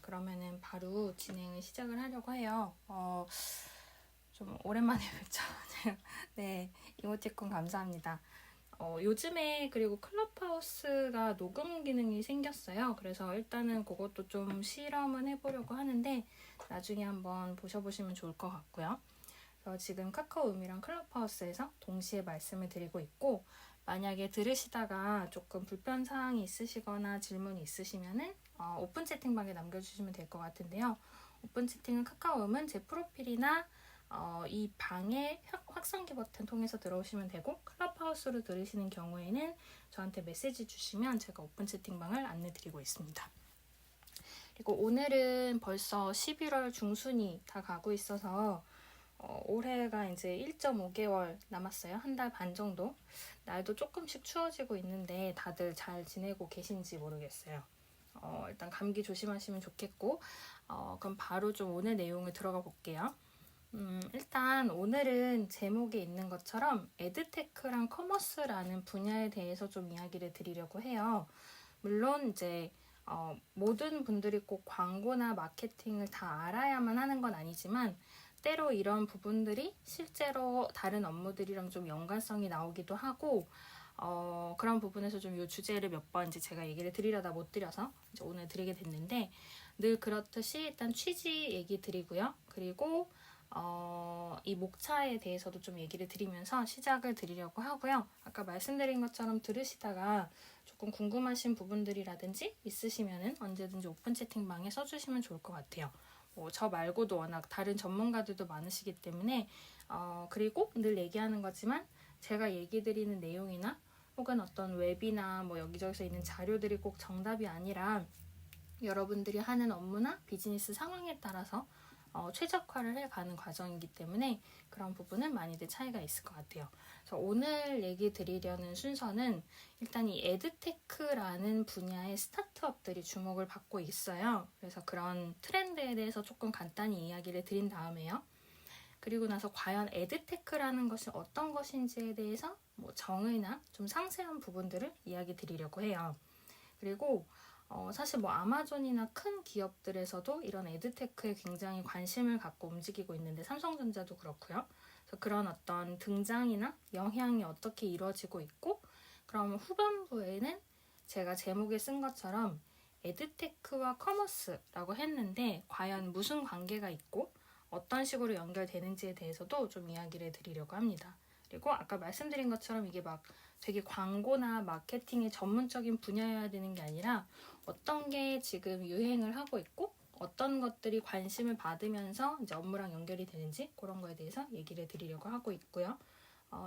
그러면은 바로 진행을 시작을 하려고 해요. 좀 오랜만에 뵙죠. 네, 이모티콘 감사합니다. 요즘에 그리고 클럽하우스가 녹음 기능이 생겼어요. 그래서 일단은 그것도 좀 실험은 해보려고 하는데 나중에 한번 보셔보시면 좋을 것 같고요. 그래서 지금 카카오음이랑 클럽하우스에서 동시에 말씀을 드리고 있고, 만약에 들으시다가 조금 불편사항이 있으시거나 질문이 있으시면은 오픈 채팅방에 남겨주시면 될 것 같은데요. 오픈 채팅은 카카오음은 제 프로필이나 이 방의 확성기 버튼 통해서 들어오시면 되고, 클럽하우스로 들으시는 경우에는 저한테 메시지 주시면 제가 오픈 채팅방을 안내 드리고 있습니다. 그리고 오늘은 벌써 11월 중순이 다 가고 있어서 올해가 이제 1.5개월 남았어요. 한 달 반 정도. 날도 조금씩 추워지고 있는데 다들 잘 지내고 계신지 모르겠어요. 일단 감기 조심하시면 좋겠고, 그럼 바로 좀 오늘 내용을 들어가 볼게요. 일단 오늘은 제목에 있는 것처럼 에드테크랑 커머스라는 분야에 대해서 좀 이야기를 드리려고 해요. 물론 이제 모든 분들이 꼭 광고나 마케팅을 다 알아야만 하는 건 아니지만, 때로 이런 부분들이 실제로 다른 업무들이랑 좀 연관성이 나오기도 하고, 그런 부분에서 좀 이 주제를 몇 번 이제 제가 얘기를 드리려다 못 드려서 이제 오늘 드리게 됐는데, 늘 그렇듯이 일단 취지 얘기 드리고요. 그리고 이 목차에 대해서도 좀 얘기를 드리면서 시작을 드리려고 하고요. 아까 말씀드린 것처럼 들으시다가 조금 궁금하신 부분들이라든지 있으시면은 언제든지 오픈 채팅방에 써주시면 좋을 것 같아요. 저 말고도 워낙 다른 전문가들도 많으시기 때문에, 그리고 늘 얘기하는 거지만 제가 얘기 드리는 내용이나 혹은 어떤 웹이나 뭐 여기저기서 있는 자료들이 꼭 정답이 아니라 여러분들이 하는 업무나 비즈니스 상황에 따라서 최적화를 해가는 과정이기 때문에 그런 부분은 많이들 차이가 있을 것 같아요. 그래서 오늘 얘기 드리려는 순서는 일단 이 에드테크라는 분야의 스타트업들이 주목을 받고 있어요. 그래서 그런 트렌드에 대해서 조금 간단히 이야기를 드린 다음에요. 그리고 나서 과연 에드테크라는 것이 어떤 것인지에 대해서 뭐 정의나 좀 상세한 부분들을 이야기 드리려고 해요. 그리고 사실 뭐 아마존이나 큰 기업들에서도 이런 에드테크에 굉장히 관심을 갖고 움직이고 있는데, 삼성전자도 그렇고요. 그래서 그런 어떤 등장이나 영향이 어떻게 이루어지고 있고, 그럼 후반부에는 제가 제목에 쓴 것처럼 에드테크와 커머스라고 했는데 과연 무슨 관계가 있고 어떤 식으로 연결되는지에 대해서도 좀 이야기를 드리려고 합니다. 그리고 아까 말씀드린 것처럼 이게 막 되게 광고나 마케팅의 전문적인 분야여야 되는 게 아니라 어떤 게 지금 유행을 하고 있고 어떤 것들이 관심을 받으면서 이제 업무랑 연결이 되는지 그런 거에 대해서 얘기를 드리려고 하고 있고요.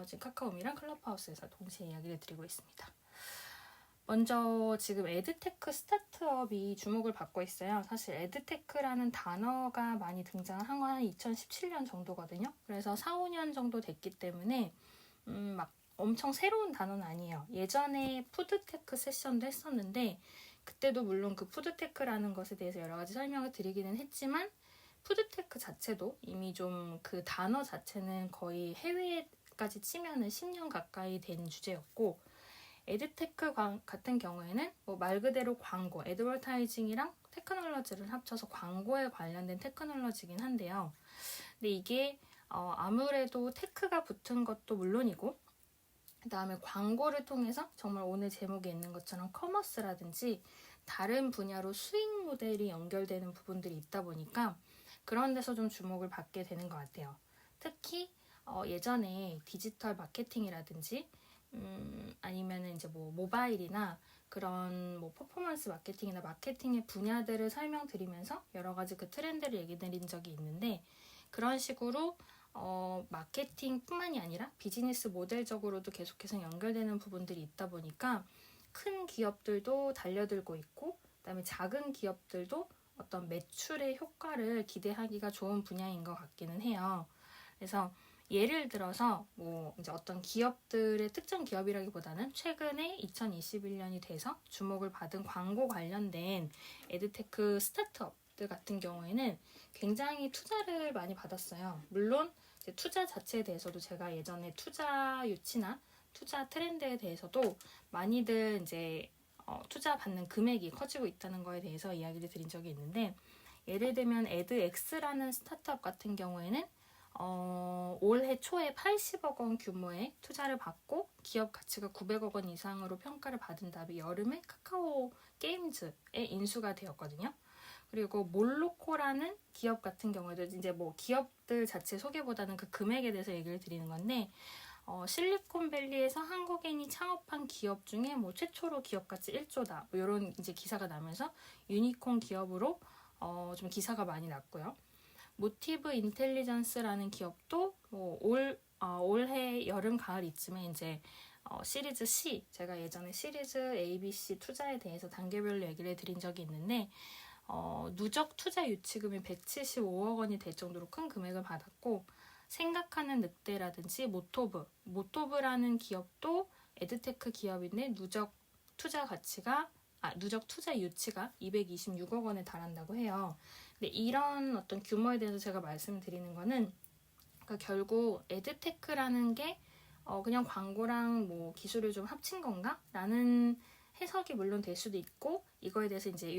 지금 카카오미랑 클럽하우스에서 동시에 이야기를 드리고 있습니다. 먼저 지금 에드테크 스타트업이 주목을 받고 있어요. 사실 에드테크라는 단어가 많이 등장한 건 한 2017년 정도거든요. 그래서 4, 5년 정도 됐기 때문에 막 엄청 새로운 단어는 아니에요. 예전에 푸드테크 세션도 했었는데 그때도 물론 그 푸드테크라는 것에 대해서 여러 가지 설명을 드리기는 했지만, 푸드테크 자체도 이미 좀 그 단어 자체는 거의 해외까지 치면은 10년 가까이 된 주제였고, 에드테크 같은 경우에는 뭐 말 그대로 광고, 애드버타이징이랑 테크놀로지를 합쳐서 광고에 관련된 테크놀로지긴 한데요. 근데 이게 아무래도 테크가 붙은 것도 물론이고, 그 다음에 광고를 통해서 정말 오늘 제목에 있는 것처럼 커머스라든지 다른 분야로 수익 모델이 연결되는 부분들이 있다 보니까 그런 데서 좀 주목을 받게 되는 것 같아요. 특히 예전에 디지털 마케팅이라든지 아니면은 이제 뭐 모바일이나 그런 뭐 퍼포먼스 마케팅이나 마케팅의 분야들을 설명드리면서 여러 가지 그 트렌드를 얘기 드린 적이 있는데, 그런 식으로 마케팅뿐만이 아니라 비즈니스 모델적으로도 계속해서 연결되는 부분들이 있다 보니까 큰 기업들도 달려들고 있고, 그다음에 작은 기업들도 어떤 매출의 효과를 기대하기가 좋은 분야인 것 같기는 해요. 그래서 예를 들어서 뭐 이제 어떤 기업들의 특정 기업이라기보다는 최근에 2021년이 돼서 주목을 받은 광고 관련된 에드테크 스타트업들 같은 경우에는 굉장히 투자를 많이 받았어요. 물론 이제 투자 자체에 대해서도 제가 예전에 투자 유치나 투자 트렌드에 대해서도 많이들 이제 투자 받는 금액이 커지고 있다는 거에 대해서 이야기를 드린 적이 있는데, 예를 들면 에드엑스라는 스타트업 같은 경우에는 올해 초에 80억 원 규모의 투자를 받고 기업 가치가 900억 원 이상으로 평가를 받은 다음에 여름에 카카오 게임즈에 인수가 되었거든요. 그리고 몰로코라는 기업 같은 경우에도 이제 뭐 기업들 자체 소개보다는 그 금액에 대해서 얘기를 드리는 건데, 실리콘밸리에서 한국인이 창업한 기업 중에 뭐 최초로 기업 가치 1조다 뭐 이런 이제 기사가 나면서 유니콘 기업으로 좀 기사가 많이 났고요. 모티브 인텔리전스라는 기업도 올해 여름 가을 이쯤에 이제 시리즈 C, 제가 예전에 시리즈 A, B, C 투자에 대해서 단계별로 얘기를 드린 적이 있는데, 누적 투자 유치금이 175억 원이 될 정도로 큰 금액을 받았고, 생각하는 늑대라든지 모토브라는 기업도 에드테크 기업인데 누적 투자 유치가 226억 원에 달한다고 해요. 근데 이런 어떤 규모에 대해서 제가 말씀드리는 거는, 그러니까 결국 에드테크라는 게 그냥 광고랑 뭐 기술을 좀 합친 건가? 라는 해석이 물론 될 수도 있고, 이거에 대해서 이제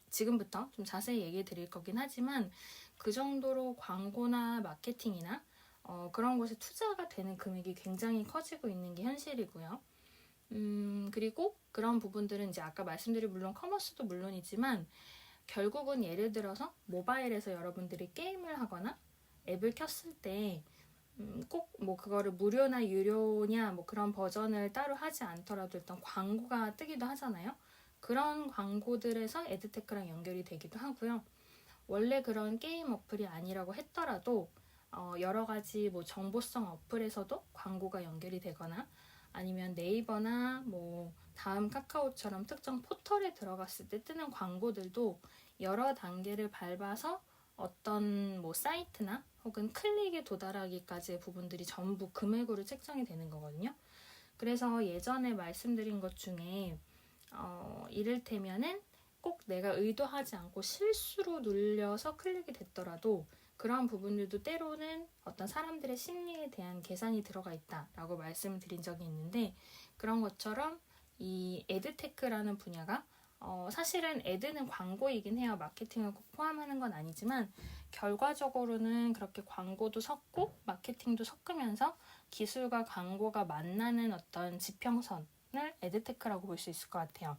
지금부터 좀 자세히 얘기해 드릴 거긴 하지만, 그 정도로 광고나 마케팅이나 그런 곳에 투자가 되는 금액이 굉장히 커지고 있는 게 현실이고요. 그리고 그런 부분들은 이제 아까 말씀드린 물론 커머스도 물론이지만, 결국은 예를 들어서 모바일에서 여러분들이 게임을 하거나 앱을 켰을 때 꼭 뭐 그거를 무료나 유료냐 뭐 그런 버전을 따로 하지 않더라도 일단 광고가 뜨기도 하잖아요. 그런 광고들에서 에드테크랑 연결이 되기도 하고요. 원래 그런 게임 어플이 아니라고 했더라도 여러 가지 뭐 정보성 어플에서도 광고가 연결이 되거나, 아니면 네이버나 뭐 다음 카카오처럼 특정 포털에 들어갔을 때 뜨는 광고들도 여러 단계를 밟아서 어떤 뭐 사이트나 혹은 클릭에 도달하기까지의 부분들이 전부 금액으로 책정이 되는 거거든요. 그래서 예전에 말씀드린 것 중에 이를테면은 꼭 내가 의도하지 않고 실수로 눌려서 클릭이 됐더라도 그러한 부분들도 때로는 어떤 사람들의 심리에 대한 계산이 들어가 있다라고 말씀을 드린 적이 있는데, 그런 것처럼 이 에드테크라는 분야가 사실은 에드는 광고이긴 해요. 마케팅을 꼭 포함하는 건 아니지만 결과적으로는 그렇게 광고도 섞고 마케팅도 섞으면서 기술과 광고가 만나는 어떤 지평선을 에드테크라고 볼 수 있을 것 같아요.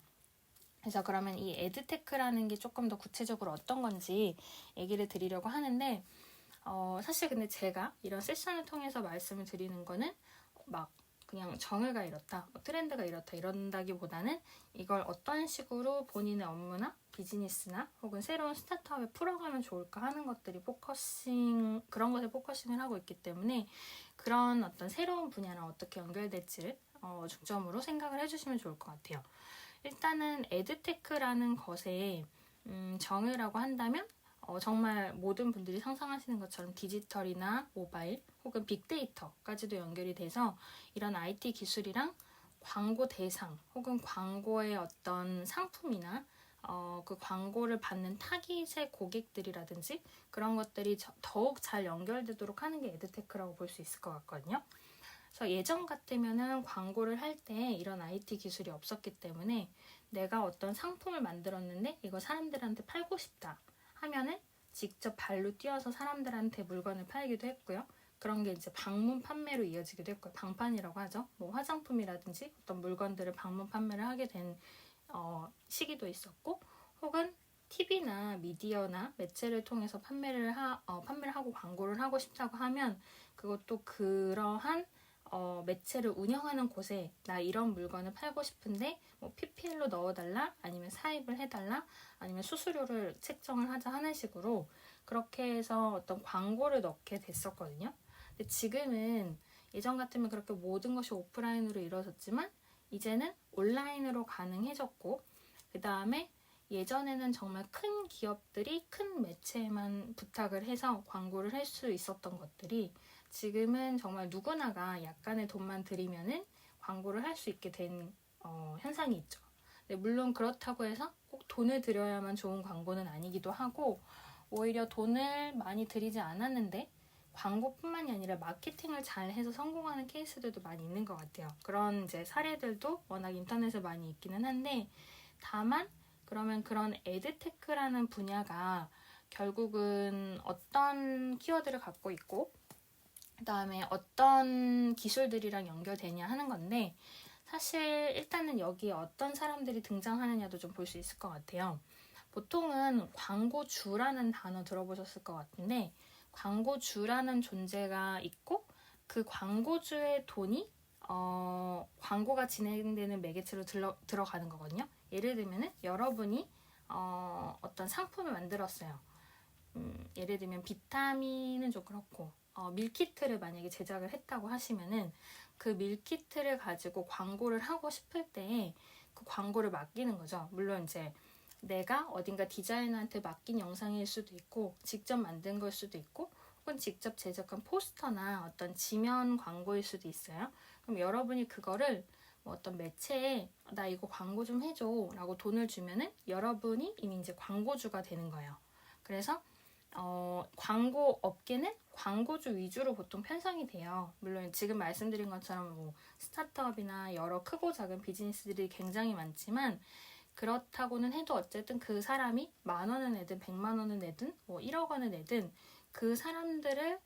그래서 그러면 이 에드테크라는 게 조금 더 구체적으로 어떤 건지 얘기를 드리려고 하는데, 사실 근데 제가 이런 세션을 통해서 말씀을 드리는 거는 막 그냥 정의가 이렇다, 뭐 트렌드가 이렇다 이런다기보다는 이걸 어떤 식으로 본인의 업무나 비즈니스나 혹은 새로운 스타트업에 풀어가면 좋을까 하는 것들이 그런 것에 포커싱을 하고 있기 때문에, 그런 어떤 새로운 분야랑 어떻게 연결될지를 중점으로 생각을 해주시면 좋을 것 같아요. 일단은 에드테크라는 것의 정의라고 한다면 정말 모든 분들이 상상하시는 것처럼 디지털이나 모바일 혹은 빅데이터까지도 연결이 돼서 이런 IT 기술이랑 광고 대상 혹은 광고의 어떤 상품이나 그 광고를 받는 타깃의 고객들이라든지 그런 것들이 더욱 잘 연결되도록 하는 게 에드테크라고 볼 수 있을 것 같거든요. 그래서 예전 같으면은 광고를 할 때 이런 IT 기술이 없었기 때문에 내가 어떤 상품을 만들었는데 이거 사람들한테 팔고 싶다 하면은 직접 발로 뛰어서 사람들한테 물건을 팔기도 했고요. 그런 게 이제 방문 판매로 이어지기도 했고요. 방판이라고 하죠. 뭐 화장품이라든지 어떤 물건들을 방문 판매를 하게 된 시기도 있었고, 혹은 TV나 미디어나 매체를 통해서 판매를 하고 광고를 하고 싶다고 하면 그것도 그러한 매체를 운영하는 곳에 나 이런 물건을 팔고 싶은데 뭐 PPL로 넣어달라, 아니면 사입을 해달라, 아니면 수수료를 책정을 하자 하는 식으로 그렇게 해서 어떤 광고를 넣게 됐었거든요. 근데 지금은 예전 같으면 그렇게 모든 것이 오프라인으로 이루어졌지만 이제는 온라인으로 가능해졌고, 그 다음에 예전에는 정말 큰 기업들이 큰 매체에만 부탁을 해서 광고를 할 수 있었던 것들이 지금은 정말 누구나가 약간의 돈만 들이면은 광고를 할 수 있게 된 현상이 있죠. 네, 물론 그렇다고 해서 꼭 돈을 들여야만 좋은 광고는 아니기도 하고, 오히려 돈을 많이 들이지 않았는데 광고뿐만이 아니라 마케팅을 잘 해서 성공하는 케이스들도 많이 있는 것 같아요. 그런 이제 사례들도 워낙 인터넷에 많이 있기는 한데, 다만 그러면 그런 에드테크라는 분야가 결국은 어떤 키워드를 갖고 있고 그 다음에 어떤 기술들이랑 연결되냐 하는 건데, 사실 일단은 여기에 어떤 사람들이 등장하느냐도 좀 볼 수 있을 것 같아요. 보통은 광고주라는 단어 들어보셨을 것 같은데, 광고주라는 존재가 있고 그 광고주의 돈이 광고가 진행되는 매개체로 들어가는 거거든요. 예를 들면은 여러분이 어떤 상품을 만들었어요. 예를 들면 비타민은 좀 그렇고 밀키트를 만약에 제작을 했다고 하시면은 그 밀키트를 가지고 광고를 하고 싶을 때 그 광고를 맡기는 거죠. 물론 이제 내가 어딘가 디자이너한테 맡긴 영상일 수도 있고 직접 만든 걸 수도 있고 혹은 직접 제작한 포스터나 어떤 지면 광고일 수도 있어요. 그럼 여러분이 그거를 뭐 어떤 매체에 나 이거 광고 좀 해줘 라고 돈을 주면은 여러분이 이미 이제 광고주가 되는 거예요. 그래서 광고 업계는 광고주 위주로 보통 편성이 돼요. 물론 지금 말씀드린 것처럼 뭐 스타트업이나 여러 크고 작은 비즈니스들이 굉장히 많지만, 그렇다고는 해도 어쨌든 그 사람이 10,000원을 내든 100만 원을 내든 뭐 1억 원을 내든 그 사람들을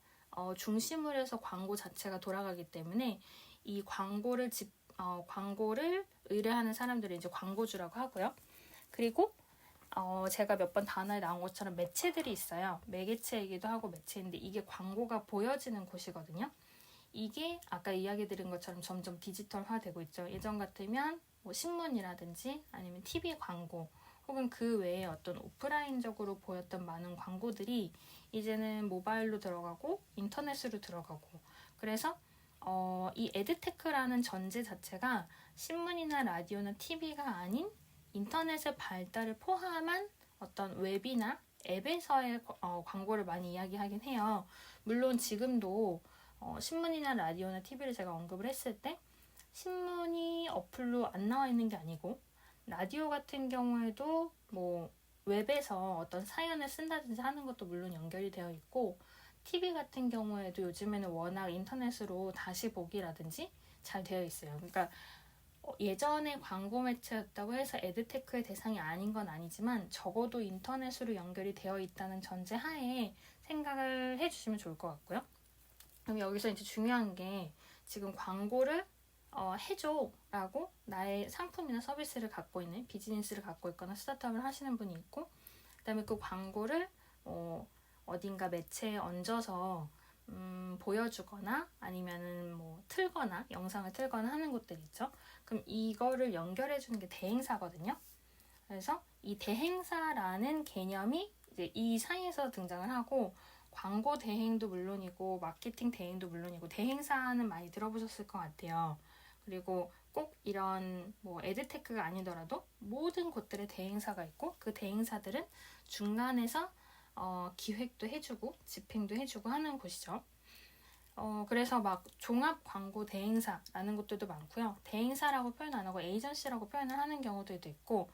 중심으로 해서 광고 자체가 돌아가기 때문에 이 광고를 의뢰하는 사람들을 이제 광고주라고 하고요. 그리고 제가 몇 번 단어에 나온 것처럼 매체들이 있어요. 매개체이기도 하고 매체인데 이게 광고가 보여지는 곳이거든요. 이게 아까 이야기 드린 것처럼 점점 디지털화되고 있죠. 예전 같으면 뭐 신문이라든지 아니면 TV 광고 혹은 그 외에 어떤 오프라인적으로 보였던 많은 광고들이 이제는 모바일로 들어가고 인터넷으로 들어가고, 그래서 이 에드테크라는 전제 자체가 신문이나 라디오나 TV가 아닌 인터넷의 발달을 포함한 어떤 웹이나 앱에서의 광고를 많이 이야기하긴 해요. 물론 지금도 신문이나 라디오나 TV를 제가 언급을 했을 때 신문이 어플로 안 나와 있는 게 아니고, 라디오 같은 경우에도 뭐 웹에서 어떤 사연을 쓴다든지 하는 것도 물론 연결이 되어 있고, TV 같은 경우에도 요즘에는 워낙 인터넷으로 다시 보기라든지 잘 되어 있어요. 그러니까 예전에 광고 매체였다고 해서 에드테크의 대상이 아닌 건 아니지만 적어도 인터넷으로 연결이 되어 있다는 전제 하에 생각을 해주시면 좋을 것 같고요. 그럼 여기서 이제 중요한 게, 지금 광고를 해줘 라고 나의 상품이나 서비스를 갖고 있는 비즈니스를 갖고 있거나 스타트업을 하시는 분이 있고, 그 다음에 그 광고를 어딘가 매체에 얹어서 보여주거나 아니면은 뭐 틀거나 영상을 틀거나 하는 곳들 있죠. 그럼 이거를 연결해 주는 게 대행사거든요. 그래서 이 대행사라는 개념이 이제 이 사이에서 등장을 하고, 광고 대행도 물론이고 마케팅 대행도 물론이고 대행사는 많이 들어보셨을 것 같아요. 그리고 꼭 이런 뭐 에드테크가 아니더라도 모든 곳들에 대행사가 있고, 그 대행사들은 중간에서 기획도 해주고 집행도 해주고 하는 곳이죠. 그래서 막 종합 광고 대행사라는 것들도 많고요. 대행사라고 표현 안 하고 에이전시라고 표현을 하는 경우들도 있고,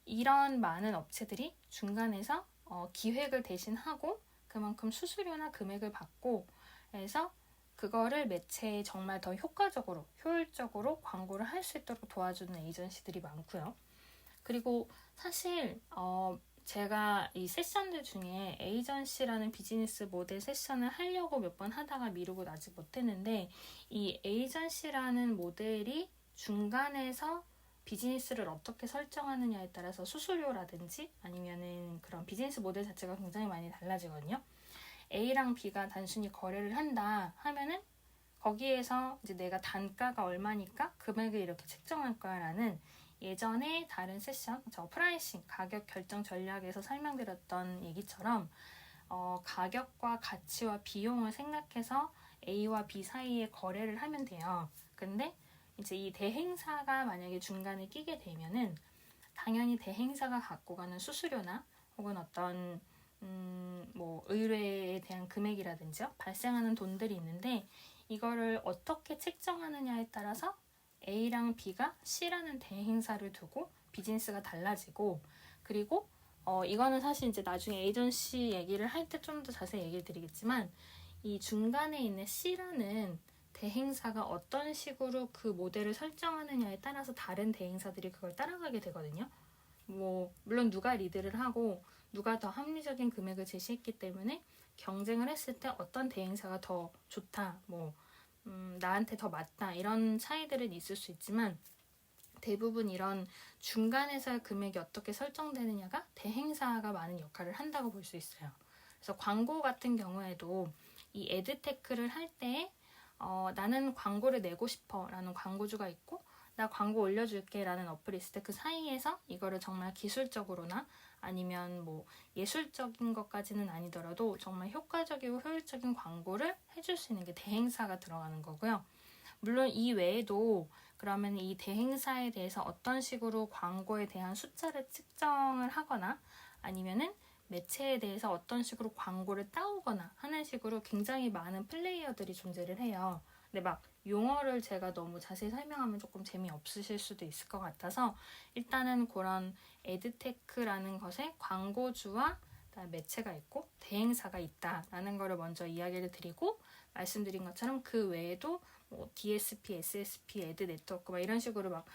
이런 많은 업체들이 중간에서 기획을 대신하고 그만큼 수수료나 금액을 받고 해서 그거를 매체에 정말 더 효과적으로 효율적으로 광고를 할 수 있도록 도와주는 에이전시들이 많고요. 그리고 사실 제가 이 세션들 중에 에이전시라는 비즈니스 모델 세션을 하려고 몇 번 하다가 미루고 나지 못했는데, 이 에이전시라는 모델이 중간에서 비즈니스를 어떻게 설정하느냐에 따라서 수수료라든지 아니면은 그런 비즈니스 모델 자체가 굉장히 많이 달라지거든요. A랑 B가 단순히 거래를 한다 하면은 거기에서 이제 내가 단가가 얼마니까 금액을 이렇게 책정할 거야라는 예전에 다른 세션, 프라이싱, 가격 결정 전략에서 설명드렸던 얘기처럼 가격과 가치와 비용을 생각해서 A와 B 사이에 거래를 하면 돼요. 근데 이제 이 대행사가 만약에 중간에 끼게 되면은 당연히 대행사가 갖고 가는 수수료나 혹은 어떤 뭐 의뢰에 대한 금액이라든지 발생하는 돈들이 있는데, 이거를 어떻게 책정하느냐에 따라서 A랑 B가 C라는 대행사를 두고 비즈니스가 달라지고, 그리고 이거는 사실 이제 나중에 에이전시 얘기를 할 때 좀 더 자세히 얘기를 드리겠지만, 이 중간에 있는 C라는 대행사가 어떤 식으로 그 모델을 설정하느냐에 따라서 다른 대행사들이 그걸 따라가게 되거든요. 뭐 물론 누가 리드를 하고 누가 더 합리적인 금액을 제시했기 때문에 경쟁을 했을 때 어떤 대행사가 더 좋다, 뭐 나한테 더 맞다, 이런 차이들은 있을 수 있지만 대부분 이런 중간에서의 금액이 어떻게 설정되느냐가 대행사가 많은 역할을 한다고 볼 수 있어요. 그래서 광고 같은 경우에도 이 에드테크를 할 때 나는 광고를 내고 싶어 라는 광고주가 있고, 나 광고 올려줄게 라는 어플이 있을 때 그 사이에서 이거를 정말 기술적으로나 아니면 뭐 예술적인 것까지는 아니더라도 정말 효과적이고 효율적인 광고를 해줄 수 있는 게 대행사가 들어가는 거고요. 물론 이 외에도 그러면 이 대행사에 대해서 어떤 식으로 광고에 대한 숫자를 측정을 하거나 아니면은 매체에 대해서 어떤 식으로 광고를 따오거나 하는 식으로 굉장히 많은 플레이어들이 존재를 해요. 근데 막 용어를 제가 너무 자세히 설명하면 조금 재미없으실 수도 있을 것 같아서 일단은 그런 에드테크라는 것에 광고주와 매체가 있고 대행사가 있다라는 거를 먼저 이야기를 드리고, 말씀드린 것처럼 그 외에도 뭐 DSP, SSP, 에드 네트워크 막 이런 식으로 막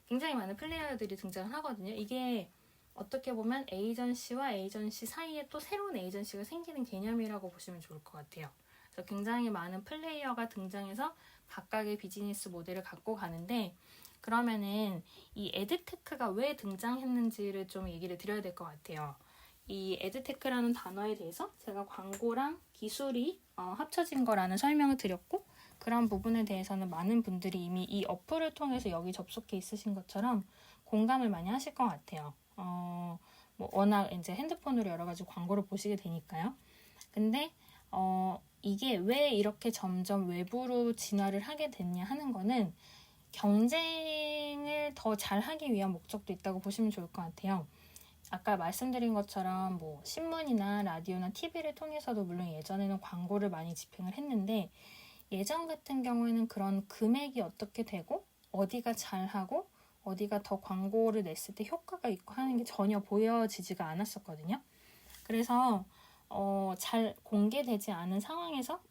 굉장히 많은 플레이어들이 등장을 하거든요. 이게 어떻게 보면 에이전시와 에이전시 사이에 또 새로운 에이전시가 생기는 개념이라고 보시면 좋을 것 같아요. 그래서 굉장히 많은 플레이어가 등장해서 각각의 비즈니스 모델을 갖고 가는데, 그러면은 이 에드테크가 왜 등장했는지를 좀 얘기를 드려야 될 것 같아요. 이 에드테크라는 단어에 대해서 제가 광고랑 기술이 합쳐진 거라는 설명을 드렸고, 그런 부분에 대해서는 많은 분들이 이미 이 어플을 통해서 여기 접속해 있으신 것처럼 공감을 많이 하실 것 같아요. 뭐 워낙 이제 핸드폰으로 여러 가지 광고를 보시게 되니까요. 근데 이게 왜 이렇게 점점 외부로 진화를 하게 됐냐 하는 거는 경쟁을 더 잘하기 위한 목적도 있다고 보시면 좋을 것 같아요. 아까 말씀드린 것처럼 뭐 신문이나 라디오나 TV를 통해서도 물론 예전에는 광고를 많이 집행을 했는데, 예전 같은 경우에는 그런 금액이 어떻게 되고 어디가 잘하고 어디가 더 광고를 냈을 때 효과가 있고 하는 게 전혀 보여지지가 않았었거든요. 그래서 잘 공개되지 않은 상황에서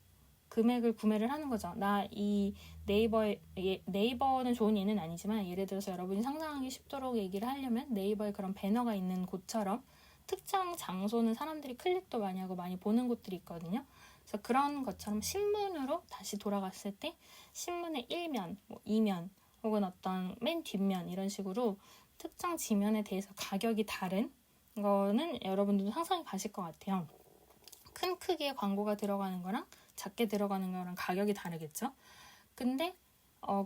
금액을 구매를 하는 거죠. 나 이 네이버는 좋은 예는 아니지만, 예를 들어서 여러분이 상상하기 쉽도록 얘기를 하려면 네이버에 그런 배너가 있는 곳처럼 특정 장소는 사람들이 클릭도 많이 하고 많이 보는 곳들이 있거든요. 그래서 그런 것처럼 신문으로 다시 돌아갔을 때 신문의 1면, 뭐 2면 혹은 어떤 맨 뒷면 이런 식으로 특정 지면에 대해서 가격이 다른 거는 여러분들도 상상이 가실 것 같아요. 큰 크기의 광고가 들어가는 거랑 작게 들어가는 거랑 가격이 다르겠죠. 근데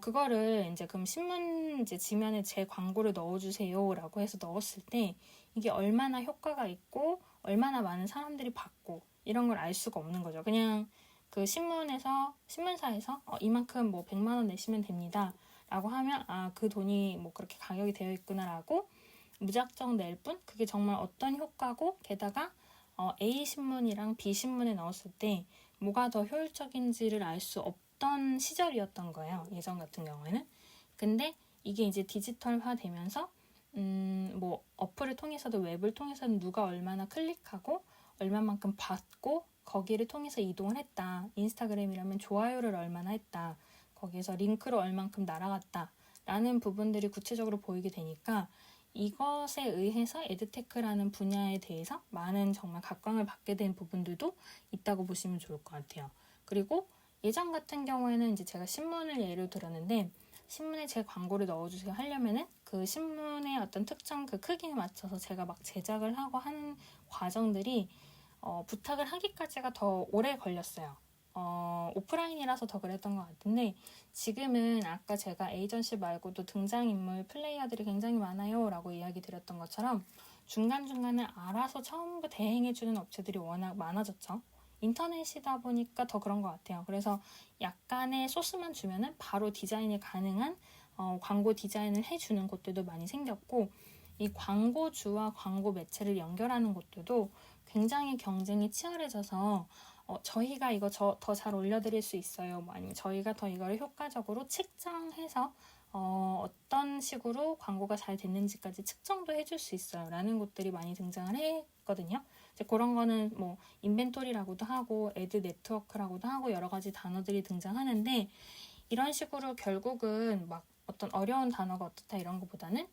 그거를 이제 그럼 신문 이제 지면에 제 광고를 넣어주세요라고 해서 넣었을 때 이게 얼마나 효과가 있고 얼마나 많은 사람들이 받고 이런 걸 알 수가 없는 거죠. 그냥 그 신문사에서 이만큼 뭐 100만 원 내시면 됩니다 라고 하면 그 돈이 뭐 그렇게 가격이 되어 있구나라고 무작정 낼 뿐, 그게 정말 어떤 효과고, 게다가 A 신문이랑 B 신문에 넣었을 때 뭐가 더 효율적인지를 알 수 없던 시절이었던 거예요. 예전 같은 경우에는. 근데 이게 이제 디지털화 되면서 뭐 어플을 통해서도 웹을 통해서는 누가 얼마나 클릭하고 얼마만큼 받고 거기를 통해서 이동을 했다. 인스타그램이라면 좋아요를 얼마나 했다. 거기에서 링크로 얼만큼 날아갔다. 라는 부분들이 구체적으로 보이게 되니까 이것에 의해서 에드테크라는 분야에 대해서 많은 정말 각광을 받게 된 부분들도 있다고 보시면 좋을 것 같아요. 그리고 예전 같은 경우에는 이제 제가 신문을 예로 들었는데, 신문에 제 광고를 넣어주세요 하려면은 그 신문의 어떤 특정 그 크기에 맞춰서 제가 막 제작을 하고 하는 과정들이 부탁을 하기까지가 더 오래 걸렸어요. 오프라인이라서 더 그랬던 것 같은데, 지금은 아까 제가 에이전시 말고도 등장인물 플레이어들이 굉장히 많아요 라고 이야기 드렸던 것처럼 중간중간에 알아서 전부 대행해주는 업체들이 워낙 많아졌죠. 인터넷이다 보니까 더 그런 것 같아요. 그래서 약간의 소스만 주면은 바로 디자인이 가능한 광고 디자인을 해주는 곳들도 많이 생겼고, 이 광고주와 광고 매체를 연결하는 곳들도 굉장히 경쟁이 치열해져서 저희가 이거 더 잘 올려드릴 수 있어요. 뭐 아니면 저희가 더 이거를 효과적으로 측정해서 어떤 식으로 광고가 잘 됐는지까지 측정도 해줄 수 있어요. 라는 것들이 많이 등장을 했거든요. 이제 그런 거는 뭐 인벤토리라고도 하고 애드 네트워크라고도 하고 여러 가지 단어들이 등장하는데 이런 식으로 결국은 막 어떤 어려운 단어가 어떻다 이런 것보다는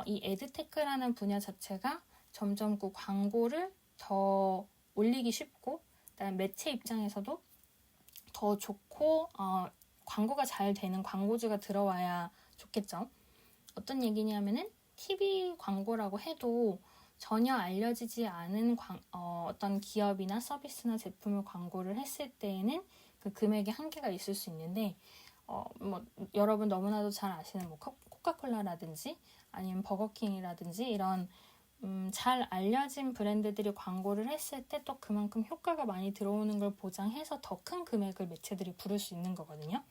이 에드테크라는 분야 자체가 점점 그 광고를 더 올리기 쉽고 그다음에 매체 입장에서도 더 좋고 광고가 잘 되는 광고주가 들어와야 좋겠죠. 어떤 얘기냐면은 TV 광고라고 해도 전혀 알려지지 않은 어떤 기업이나 서비스나 제품을 광고를 했을 때에는 그 금액의 한계가 있을 수 있는데 뭐 여러분 너무나도 잘 아시는 뭐 코카콜라라든지 아니면 버거킹이라든지 이런 잘 알려진 브랜드들이 광고를 했을 때 또 그만큼 효과가 많이 들어오는 걸 보장해서 더 큰 금액을 매체들이 부를 수 있는 거거든요.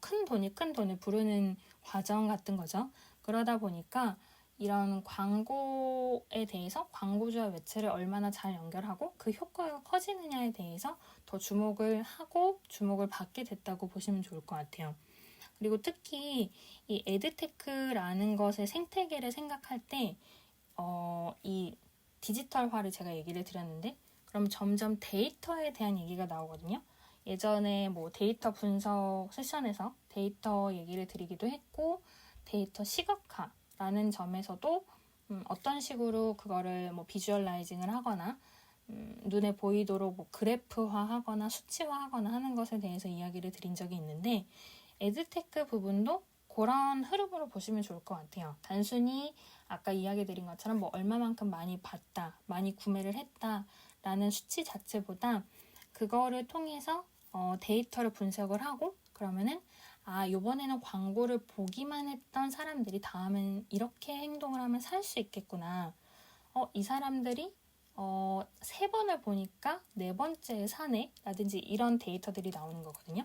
큰 돈을 부르는 과정 같은 거죠. 그러다 보니까 이런 광고에 대해서 광고주와 매체를 얼마나 잘 연결하고 그 효과가 커지느냐에 대해서 더 주목을 하고 주목을 받게 됐다고 보시면 좋을 것 같아요. 그리고 특히 이 에드테크라는 것의 생태계를 생각할 때 이 디지털화를 제가 얘기를 드렸는데 그럼 점점 데이터에 대한 얘기가 나오거든요. 예전에 뭐 데이터 분석 세션에서 데이터 얘기를 드리기도 했고 데이터 시각화라는 점에서도 어떤 식으로 그거를 뭐 비주얼라이징을 하거나 눈에 보이도록 뭐 그래프화하거나 수치화하거나 하는 것에 대해서 이야기를 드린 적이 있는데 에드테크 부분도 그런 흐름으로 보시면 좋을 것 같아요. 단순히 아까 이야기 드린 것처럼 뭐 얼마만큼 많이 봤다, 많이 구매를 했다 라는 수치 자체보다 그거를 통해서 데이터를 분석을 하고 그러면은 요번에는 광고를 보기만 했던 사람들이 다음엔 이렇게 행동을 하면 살 수 있겠구나. 이 사람들이 3번을 보니까 4번째에 사네 라든지 이런 데이터들이 나오는 거거든요.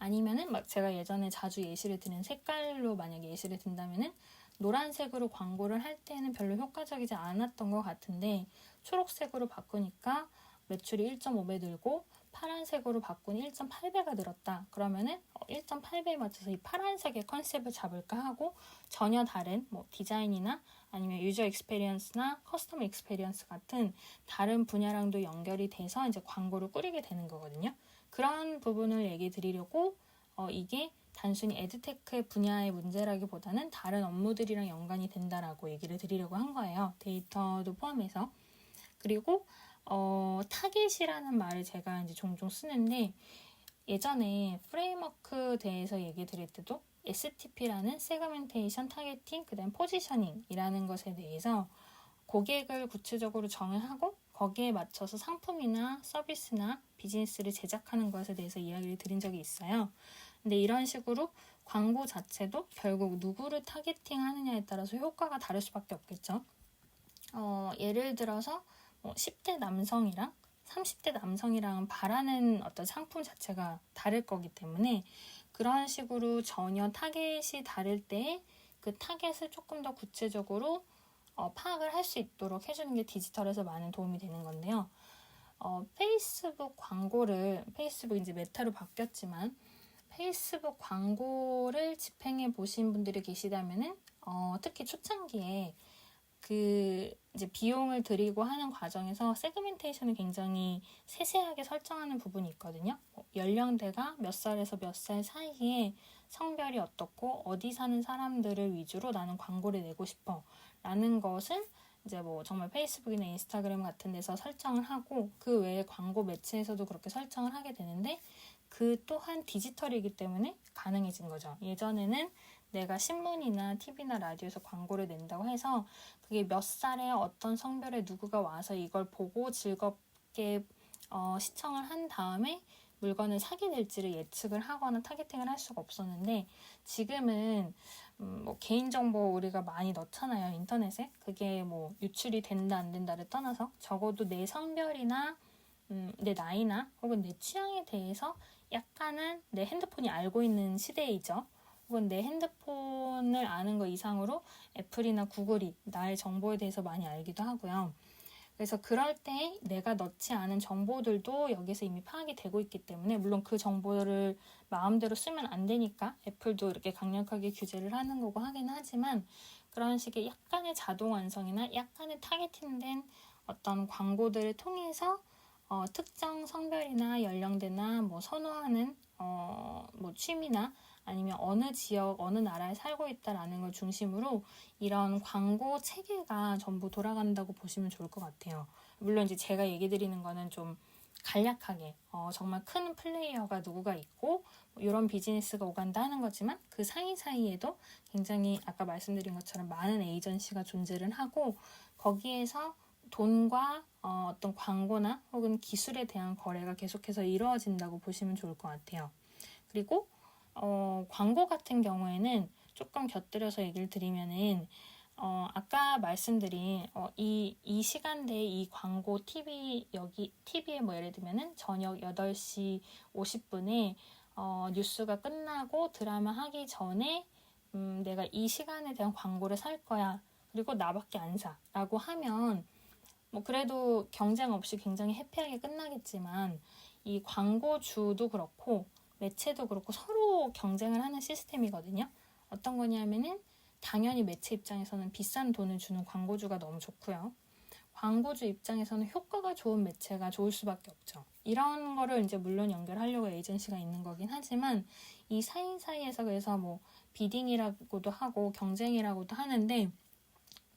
아니면은 막 제가 예전에 자주 예시를 드는 색깔로 만약에 예시를 든다면은 노란색으로 광고를 할 때는 별로 효과적이지 않았던 것 같은데 초록색으로 바꾸니까 매출이 1.5배 늘고 파란색으로 바꾸니 1.8배가 늘었다. 그러면은 1.8배에 맞춰서 이 파란색의 컨셉을 잡을까 하고 전혀 다른 뭐 디자인이나 아니면 유저 익스페리언스나 커스터머 익스페리언스 같은 다른 분야랑도 연결이 돼서 이제 광고를 꾸리게 되는 거거든요. 그런 부분을 얘기 드리려고 이게 단순히 에드테크 분야의 문제라기보다는 다른 업무들이랑 연관이 된다라고 얘기를 드리려고 한 거예요. 데이터도 포함해서. 그리고 타겟이라는 말을 제가 이제 종종 쓰는데 예전에 프레임워크 대해서 얘기 드릴 때도 STP라는 세그멘테이션 타겟팅, 그다음 포지셔닝이라는 것에 대해서 고객을 구체적으로 정하고 거기에 맞춰서 상품이나 서비스나 비즈니스를 제작하는 것에 대해서 이야기를 드린 적이 있어요. 근데 이런 식으로 광고 자체도 결국 누구를 타겟팅하느냐에 따라서 효과가 다를 수밖에 없겠죠. 예를 들어서 10대 남성이랑 30대 남성이랑 바라는 어떤 상품 자체가 다를 거기 때문에 그런 식으로 전혀 타겟이 다를 때 그 타겟을 조금 더 구체적으로 파악을 할 수 있도록 해주는 게 디지털에서 많은 도움이 되는 건데요. 페이스북 광고를, 페이스북 이제 메타로 바뀌었지만 페이스북 광고를 집행해 보신 분들이 계시다면은 특히 초창기에 그 이제 비용을 들이고 하는 과정에서 세그멘테이션을 굉장히 세세하게 설정하는 부분이 있거든요. 연령대가 몇 살에서 몇 살 사이에 성별이 어떻고 어디 사는 사람들을 위주로 나는 광고를 내고 싶어 라는 것을 이제 뭐 정말 페이스북이나 인스타그램 같은 데서 설정을 하고 그 외에 광고 매체에서도 그렇게 설정을 하게 되는데 그 또한 디지털이기 때문에 가능해진 거죠. 예전에는 내가 신문이나 TV나 라디오에서 광고를 낸다고 해서 그게 몇 살에 어떤 성별의 누구가 와서 이걸 보고 즐겁게 시청을 한 다음에 물건을 사게 될지를 예측을 하거나 타겟팅을 할 수가 없었는데 지금은 뭐 개인정보 우리가 많이 넣잖아요. 인터넷에. 그게 뭐 유출이 된다 안 된다를 떠나서 적어도 내 성별이나 내 나이나 혹은 내 취향에 대해서 약간은 내 핸드폰이 알고 있는 시대이죠. 혹은 내 핸드폰을 아는 것 이상으로 애플이나 구글이 나의 정보에 대해서 많이 알기도 하고요. 그래서 그럴 때 내가 넣지 않은 정보들도 여기서 이미 파악이 되고 있기 때문에, 물론 그 정보를 마음대로 쓰면 안 되니까 애플도 이렇게 강력하게 규제를 하는 거고 하긴 하지만, 그런 식의 약간의 자동 완성이나 약간의 타겟팅된 어떤 광고들을 통해서 특정 성별이나 연령대나 뭐 선호하는 뭐 취미나 아니면 어느 지역, 어느 나라에 살고 있다라는 걸 중심으로 이런 광고 체계가 전부 돌아간다고 보시면 좋을 것 같아요. 물론 이제 제가 얘기 드리는 거는 좀 간략하게 정말 큰 플레이어가 누구가 있고 뭐 이런 비즈니스가 오간다 하는 거지만, 그 사이사이에도 굉장히 아까 말씀드린 것처럼 많은 에이전시가 존재를 하고, 거기에서 돈과 어떤 광고나 혹은 기술에 대한 거래가 계속해서 이루어진다고 보시면 좋을 것 같아요. 그리고 광고 같은 경우에는 조금 곁들여서 얘기를 드리면은, 아까 말씀드린 이 시간대에 이 광고 TV에 뭐 예를 들면은 저녁 8시 50분에 뉴스가 끝나고 드라마 하기 전에 내가 이 시간에 대한 광고를 살 거야. 그리고 나밖에 안 사. 라고 하면 뭐 그래도 경쟁 없이 굉장히 해피하게 끝나겠지만, 이 광고주도 그렇고 매체도 그렇고 서로 경쟁을 하는 시스템이거든요. 어떤 거냐면은 당연히 매체 입장에서는 비싼 돈을 주는 광고주가 너무 좋고요. 광고주 입장에서는 효과가 좋은 매체가 좋을 수밖에 없죠. 이런 거를 이제 물론 연결하려고 에이전시가 있는 거긴 하지만, 이 사이사이에서 그래서 뭐 비딩이라고도 하고 경쟁이라고도 하는데,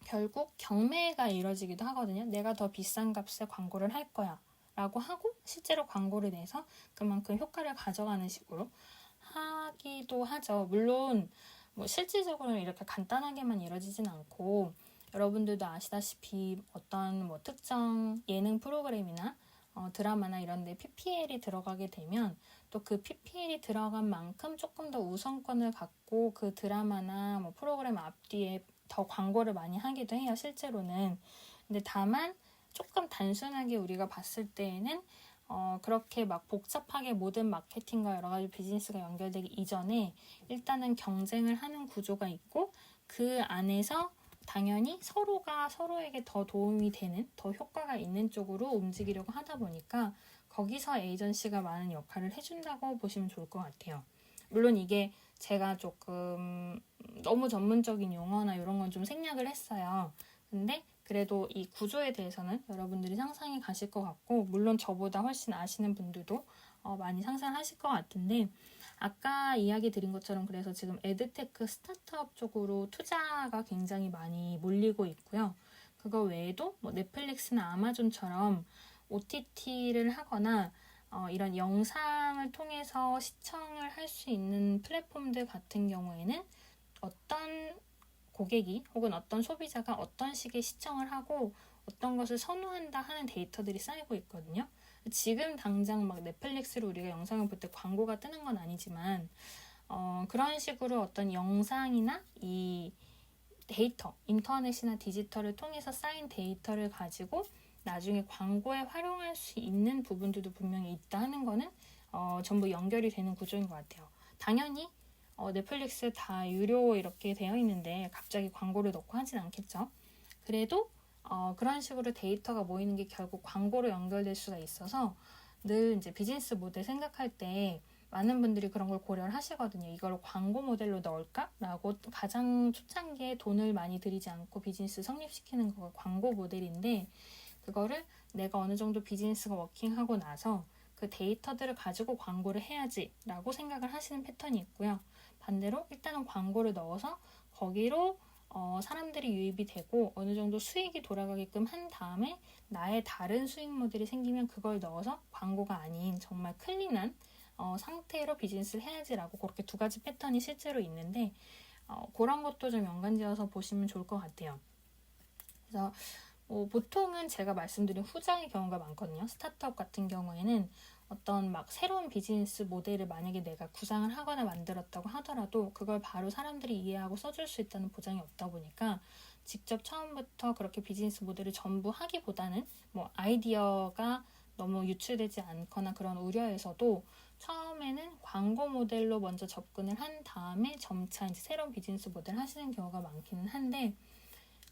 결국 경매가 이루어지기도 하거든요. 내가 더 비싼 값에 광고를 할 거야 라고 하고 실제로 광고를 내서 그만큼 효과를 가져가는 식으로 하기도 하죠. 물론 뭐 실질적으로는 이렇게 간단하게만 이루어지진 않고, 여러분들도 아시다시피 어떤 뭐 특정 예능 프로그램이나 드라마나 이런 데 PPL이 들어가게 되면 또 그 PPL이 들어간 만큼 조금 더 우선권을 갖고 그 드라마나 뭐 프로그램 앞뒤에 더 광고를 많이 하기도 해요, 실제로는. 근데 다만 조금 단순하게 우리가 봤을 때에는 그렇게 막 복잡하게 모든 마케팅과 여러 가지 비즈니스가 연결되기 이전에 일단은 경쟁을 하는 구조가 있고, 그 안에서 당연히 서로가 서로에게 더 도움이 되는, 더 효과가 있는 쪽으로 움직이려고 하다 보니까 거기서 에이전시가 많은 역할을 해준다고 보시면 좋을 것 같아요. 물론 이게 제가 조금 너무 전문적인 용어나 이런 건 좀 생략을 했어요. 근데 그래도 이 구조에 대해서는 여러분들이 상상이 가실 것 같고, 물론 저보다 훨씬 아시는 분들도 많이 상상하실 것 같은데, 아까 이야기 드린 것처럼 그래서 지금 에드테크 스타트업 쪽으로 투자가 굉장히 많이 몰리고 있고요. 그거 외에도 뭐 넷플릭스나 아마존처럼 OTT를 하거나 이런 영상을 통해서 시청을 할 수 있는 플랫폼들 같은 경우에는 어떤 고객이 혹은 어떤 소비자가 어떤 식의 시청을 하고 어떤 것을 선호한다 하는 데이터들이 쌓이고 있거든요. 지금 당장 막 넷플릭스로 우리가 영상을 볼 때 광고가 뜨는 건 아니지만, 그런 식으로 어떤 영상이나 이 데이터, 인터넷이나 디지털을 통해서 쌓인 데이터를 가지고 나중에 광고에 활용할 수 있는 부분들도 분명히 있다 하는 거는 전부 연결이 되는 구조인 것 같아요. 당연히 넷플릭스 다 유료 이렇게 되어 있는데 갑자기 광고를 넣고 하진 않겠죠. 그래도 그런 식으로 데이터가 모이는 게 결국 광고로 연결될 수가 있어서, 늘 이제 비즈니스 모델 생각할 때 많은 분들이 그런 걸 고려를 하시거든요. 이걸 광고 모델로 넣을까라고. 가장 초창기에 돈을 많이 들이지 않고 비즈니스 성립시키는 거가 광고 모델인데, 그거를 내가 어느 정도 비즈니스가 워킹하고 나서 그 데이터들을 가지고 광고를 해야지라고 생각을 하시는 패턴이 있고요. 반대로 일단은 광고를 넣어서 거기로 사람들이 유입이 되고 어느 정도 수익이 돌아가게끔 한 다음에 나의 다른 수익 모델이 생기면 그걸 넣어서 광고가 아닌 정말 클린한 상태로 비즈니스를 해야지라고, 그렇게 두 가지 패턴이 실제로 있는데 그런 것도 좀 연관지어서 보시면 좋을 것 같아요. 그래서 보통은 제가 말씀드린 후자의 경우가 많거든요. 스타트업 같은 경우에는 어떤 막 새로운 비즈니스 모델을 만약에 내가 구상을 하거나 만들었다고 하더라도 그걸 바로 사람들이 이해하고 써줄 수 있다는 보장이 없다 보니까 직접 처음부터 그렇게 비즈니스 모델을 전부 하기보다는 뭐 아이디어가 너무 유출되지 않거나 그런 우려에서도 처음에는 광고 모델로 먼저 접근을 한 다음에 점차 이제 새로운 비즈니스 모델을 하시는 경우가 많기는 한데,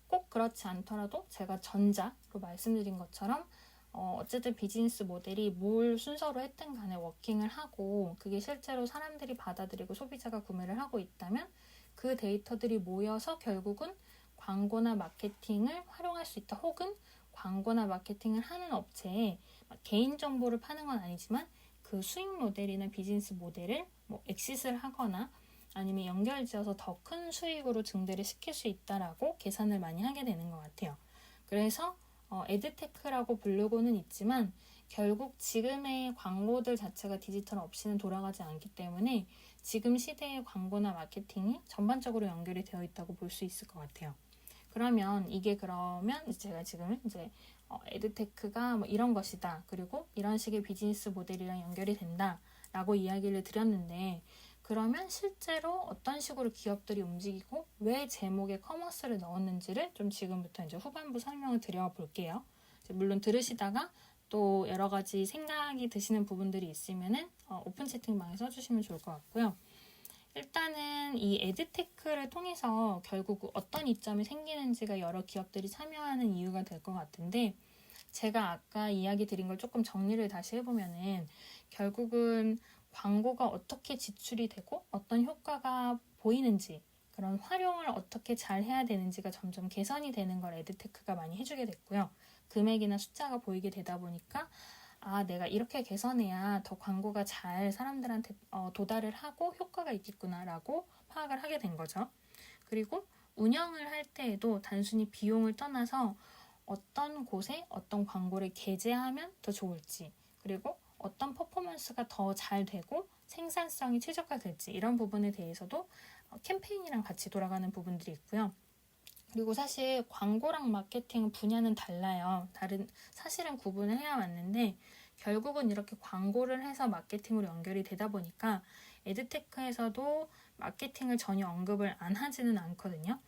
꼭 그렇지 않더라도 제가 전자로 말씀드린 것처럼 어쨌든 비즈니스 모델이 뭘 순서로 했든 간에 워킹을 하고 그게 실제로 사람들이 받아들이고 소비자가 구매를 하고 있다면 그 데이터들이 모여서 결국은 광고나 마케팅을 활용할 수 있다. 혹은 광고나 마케팅을 하는 업체에 개인정보를 파는 건 아니지만 그 수익 모델이나 비즈니스 모델을 뭐 엑싯을 하거나 아니면 연결지어서 더 큰 수익으로 증대를 시킬 수 있다라고 계산을 많이 하게 되는 것 같아요. 그래서 에드테크라고 부르고는 있지만 결국 지금의 광고들 자체가 디지털 없이는 돌아가지 않기 때문에 지금 시대의 광고나 마케팅이 전반적으로 연결이 되어 있다고 볼 수 있을 것 같아요. 그러면 제가 지금 이제 에드테크가 뭐 이런 것이다. 그리고 이런 식의 비즈니스 모델이랑 연결이 된다라고 이야기를 드렸는데 그러면 실제로 어떤 식으로 기업들이 움직이고 왜 제목에 커머스를 넣었는지를 좀 지금부터 이제 후반부 설명을 드려볼게요. 물론 들으시다가 또 여러 가지 생각이 드시는 부분들이 있으면은 오픈 채팅방에 써주시면 좋을 것 같고요. 일단은 이 에드테크를 통해서 결국 어떤 이점이 생기는지가 여러 기업들이 참여하는 이유가 될 것 같은데 제가 아까 이야기 드린 걸 조금 정리를 다시 해보면은 결국은 광고가 어떻게 지출이 되고 어떤 효과가 보이는지 그런 활용을 어떻게 잘 해야 되는지가 점점 개선이 되는 걸 에드테크가 많이 해주게 됐고요. 금액이나 숫자가 보이게 되다 보니까 내가 이렇게 개선해야 더 광고가 잘 사람들한테 도달을 하고 효과가 있겠구나라고 파악을 하게 된 거죠. 그리고 운영을 할 때에도 단순히 비용을 떠나서 어떤 곳에 어떤 광고를 게재하면 더 좋을지 그리고 어떤 퍼포먼스가 더 잘 되고 생산성이 최적화될지 이런 부분에 대해서도 캠페인이랑 같이 돌아가는 부분들이 있고요. 그리고 사실 광고랑 마케팅 분야는 달라요. 사실은 구분을 해야 맞는데 결국은 이렇게 광고를 해서 마케팅으로 연결이 되다 보니까 에드테크에서도 마케팅을 전혀 언급을 안 하지는 않거든요.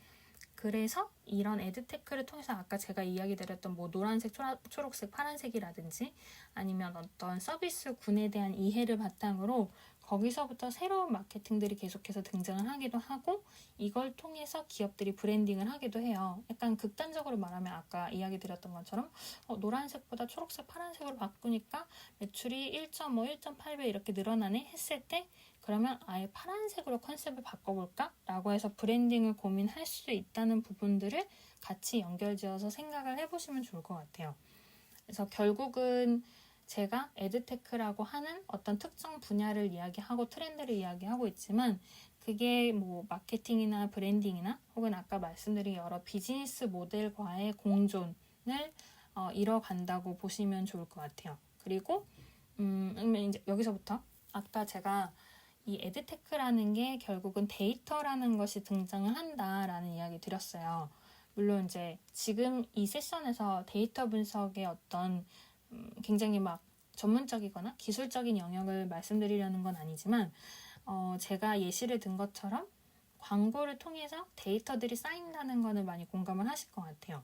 그래서 이런 에드테크를 통해서 아까 제가 이야기 드렸던 뭐 노란색, 초록색, 파란색이라든지 아니면 어떤 서비스군에 대한 이해를 바탕으로 거기서부터 새로운 마케팅들이 계속해서 등장을 하기도 하고 이걸 통해서 기업들이 브랜딩을 하기도 해요. 약간 극단적으로 말하면 아까 이야기 드렸던 것처럼 노란색보다 초록색, 파란색으로 바꾸니까 매출이 1.5, 1.8배 이렇게 늘어나네 했을 때 그러면 아예 파란색으로 컨셉을 바꿔볼까? 라고 해서 브랜딩을 고민할 수 있다는 부분들을 같이 연결지어서 생각을 해보시면 좋을 것 같아요. 그래서 결국은 제가 에드테크라고 하는 어떤 특정 분야를 이야기하고 트렌드를 이야기하고 있지만 그게 뭐 마케팅이나 브랜딩이나 혹은 아까 말씀드린 여러 비즈니스 모델과의 공존을 이뤄간다고 보시면 좋을 것 같아요. 그리고 이제 여기서부터 아까 제가 이 에드테크라는 게 결국은 데이터라는 것이 등장을 한다라는 이야기 드렸어요. 물론 이제 지금 이 세션에서 데이터 분석의 어떤 굉장히 막 전문적이거나 기술적인 영역을 말씀드리려는 건 아니지만 제가 예시를 든 것처럼 광고를 통해서 데이터들이 쌓인다는 거는 많이 공감을 하실 것 같아요.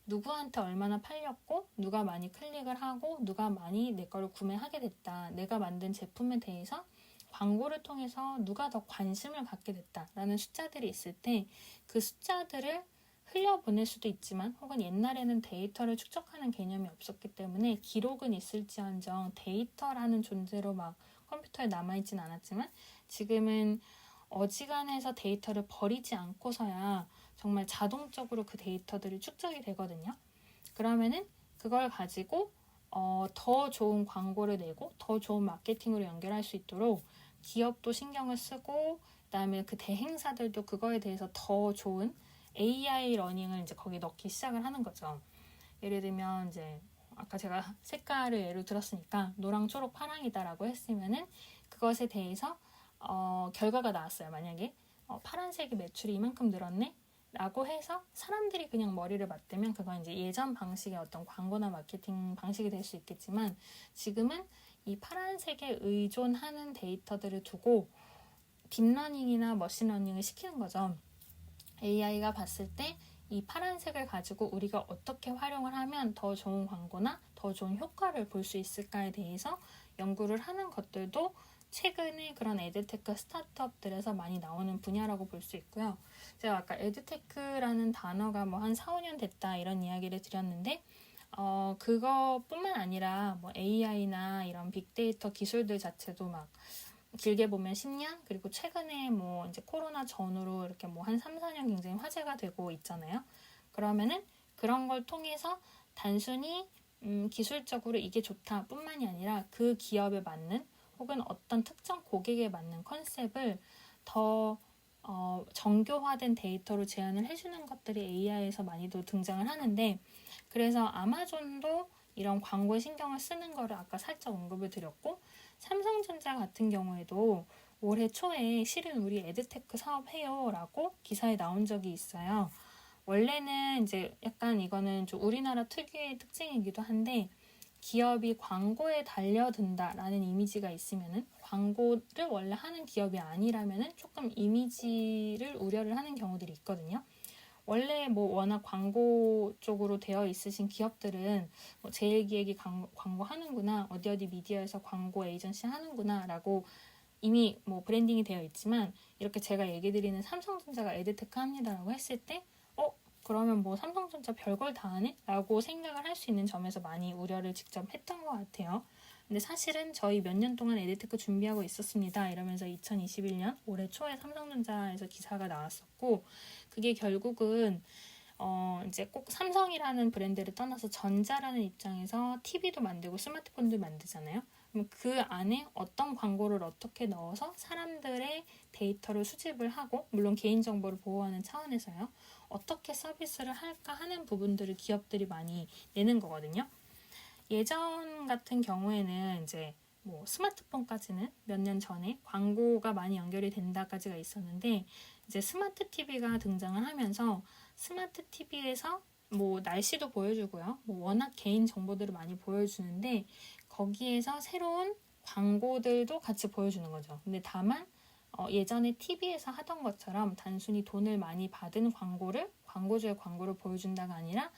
누구한테 얼마나 팔렸고 누가 많이 클릭을 하고 누가 많이 내 거를 구매하게 됐다. 내가 만든 제품에 대해서 광고를 통해서 누가 더 관심을 갖게 됐다라는 숫자들이 있을 때 그 숫자들을 흘려보낼 수도 있지만 혹은 옛날에는 데이터를 축적하는 개념이 없었기 때문에 기록은 있을지언정 데이터라는 존재로 막 컴퓨터에 남아있진 않았지만 지금은 어지간해서 데이터를 버리지 않고서야 정말 자동적으로 그 데이터들이 축적이 되거든요. 그러면은 그걸 가지고 더 좋은 광고를 내고 더 좋은 마케팅으로 연결할 수 있도록 기업도 신경을 쓰고 그다음에 그 대행사들도 그거에 대해서 더 좋은 AI 러닝을 이제 거기 넣기 시작을 하는 거죠. 예를 들면 이제 아까 제가 색깔을 예를 들었으니까 노랑, 초록, 파랑이다라고 했으면은 그것에 대해서 결과가 나왔어요. 만약에 파란색이 매출이 이만큼 늘었네? 라고 해서 사람들이 그냥 머리를 맞대면 그건 이제 예전 방식의 어떤 광고나 마케팅 방식이 될 수 있겠지만 지금은 이 파란색에 의존하는 데이터들을 두고 딥러닝이나 머신러닝을 시키는 거죠. AI가 봤을 때 이 파란색을 가지고 우리가 어떻게 활용을 하면 더 좋은 광고나 더 좋은 효과를 볼 수 있을까에 대해서 연구를 하는 것들도 최근에 그런 에듀테크 스타트업들에서 많이 나오는 분야라고 볼 수 있고요. 제가 아까 에듀테크라는 단어가 뭐 한 4, 5년 됐다 이런 이야기를 드렸는데 그거뿐만 아니라 뭐 AI나 이런 빅데이터 기술들 자체도 막 길게 보면 10년, 그리고 최근에 뭐 이제 코로나 전후로 이렇게 뭐 한 3, 4년 굉장히 화제가 되고 있잖아요. 그러면은 그런 걸 통해서 단순히 기술적으로 이게 좋다 뿐만이 아니라 그 기업에 맞는 혹은 어떤 특정 고객에 맞는 컨셉을 더 정교화된 데이터로 제안을 해주는 것들이 AI에서 많이도 등장을 하는데, 그래서 아마존도 이런 광고에 신경을 쓰는 거를 아까 살짝 언급을 드렸고, 삼성전자 같은 경우에도 올해 초에 실은 우리 에듀테크 사업해요 라고 기사에 나온 적이 있어요. 원래는 이제 약간 이거는 좀 우리나라 특유의 특징이기도 한데, 기업이 광고에 달려든다라는 이미지가 있으면은, 광고를 원래 하는 기업이 아니라면은 조금 이미지를 우려를 하는 경우들이 있거든요. 원래 뭐 워낙 광고 쪽으로 되어 있으신 기업들은 뭐 제일기획이 광고 하는구나, 어디 미디어에서 광고 에이전시 하는구나 라고 이미 뭐 브랜딩이 되어 있지만, 이렇게 제가 얘기 드리는 삼성전자가 에듀테크 합니다라고 했을 때 그러면 뭐 삼성전자 별걸 다 하네? 라고 생각을 할 수 있는 점에서 많이 우려를 직접 했던 것 같아요. 근데 사실은 저희 몇 년 동안 에듀테크 준비하고 있었습니다 이러면서 2021년 올해 초에 삼성전자에서 기사가 나왔었고, 그게 결국은 이제 꼭 삼성이라는 브랜드를 떠나서 전자라는 입장에서 TV도 만들고 스마트폰도 만들잖아요. 그럼 그 안에 어떤 광고를 어떻게 넣어서 사람들의 데이터를 수집을 하고, 물론 개인정보를 보호하는 차원에서요, 어떻게 서비스를 할까 하는 부분들을 기업들이 많이 내는 거거든요. 예전 같은 경우에는 이제 뭐 스마트폰까지는 몇 년 전에 광고가 많이 연결이 된다까지가 있었는데, 이제 스마트 TV가 등장을 하면서 스마트 TV에서 뭐 날씨도 보여주고요. 뭐 워낙 개인 정보들을 많이 보여주는데, 거기에서 새로운 광고들도 같이 보여주는 거죠. 근데 다만 예전에 TV에서 하던 것처럼 단순히 돈을 많이 받은 광고를, 광고주의 광고를 보여준다가 아니라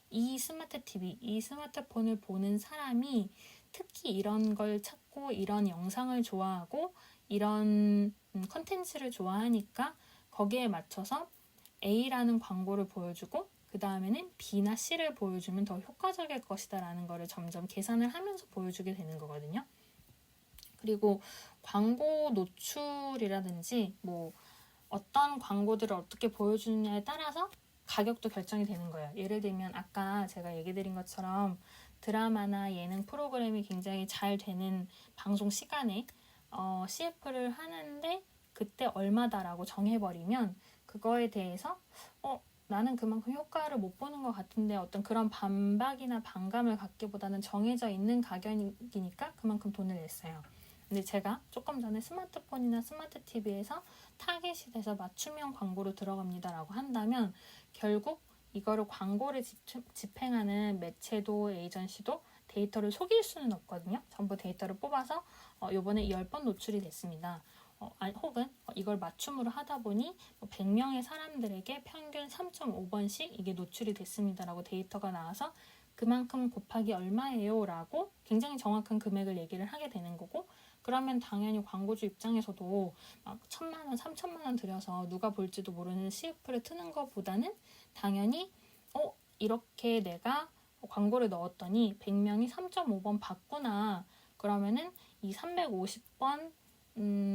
이 스마트 TV, 이 스마트폰을 보는 사람이 특히 이런 걸 찾고 이런 영상을 좋아하고 이런 컨텐츠를 좋아하니까 거기에 맞춰서 A라는 광고를 보여주고 그 다음에는 B나 C를 보여주면 더 효과적일 것이다 라는 거를 점점 계산을 하면서 보여주게 되는 거거든요. 그리고 광고 노출이라든지 뭐 어떤 광고들을 어떻게 보여주느냐에 따라서 가격도 결정이 되는 거예요. 예를 들면 아까 제가 얘기 드린 것처럼 드라마나 예능 프로그램이 굉장히 잘 되는 방송 시간에 CF를 하는데 그때 얼마다라고 정해버리면 그거에 대해서 나는 그만큼 효과를 못 보는 것 같은데 어떤 그런 반박이나 반감을 갖기보다는 정해져 있는 가격이니까 그만큼 돈을 냈어요. 근데 제가 조금 전에 스마트폰이나 스마트 TV에서 타겟이 돼서 맞춤형 광고로 들어갑니다라고 한다면 결국 이거를 광고를 집행하는 매체도 에이전시도 데이터를 속일 수는 없거든요. 전부 데이터를 뽑아서 요번에 10번 노출이 됐습니다. 혹은 이걸 맞춤으로 하다 보니 100명의 사람들에게 평균 3.5번씩 이게 노출이 됐습니다라고 데이터가 나와서 그만큼 곱하기 얼마예요 라고 굉장히 정확한 금액을 얘기를 하게 되는 거고, 그러면 당연히 광고주 입장에서도 막 1,000만 원, 3,000만 원 들여서 누가 볼지도 모르는 CF를 트는 것보다는 당연히 이렇게 내가 광고를 넣었더니 100명이 3.5번 봤구나. 그러면은 이 350번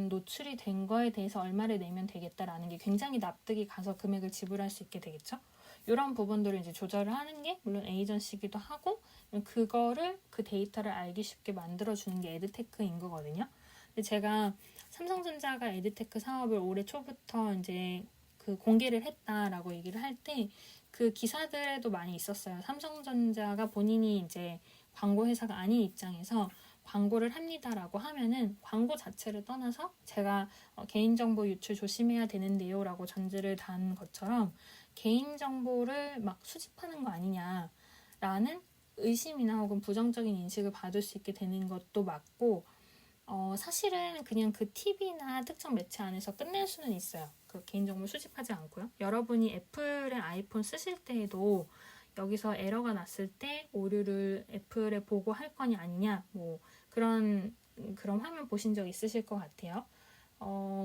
노출이 된 거에 대해서 얼마를 내면 되겠다라는 게 굉장히 납득이 가서 금액을 지불할 수 있게 되겠죠. 이런 부분들을 이제 조절을 하는 게 물론 에이전시기도 하고, 그거를 그 데이터를 알기 쉽게 만들어주는 게 에듀테크인 거거든요. 근데 제가 삼성전자가 에듀테크 사업을 올해 초부터 이제 그 공개를 했다라고 얘기를 할 때 그 기사들에도 많이 있었어요. 삼성전자가 본인이 이제 광고 회사가 아닌 입장에서 광고를 합니다라고 하면은 광고 자체를 떠나서 제가 개인정보 유출 조심해야 되는데요 라고 전제를 단 것처럼 개인정보를 막 수집하는 거 아니냐라는 의심이나 혹은 부정적인 인식을 받을 수 있게 되는 것도 맞고, 사실은 그냥 그 TV나 특정 매체 안에서 끝낼 수는 있어요. 그 개인정보를 수집하지 않고요. 여러분이 애플의 아이폰 쓰실 때에도 여기서 에러가 났을 때 오류를 애플에 보고할 거냐 아니냐 뭐 그런 그런 화면 보신 적 있으실 것 같아요.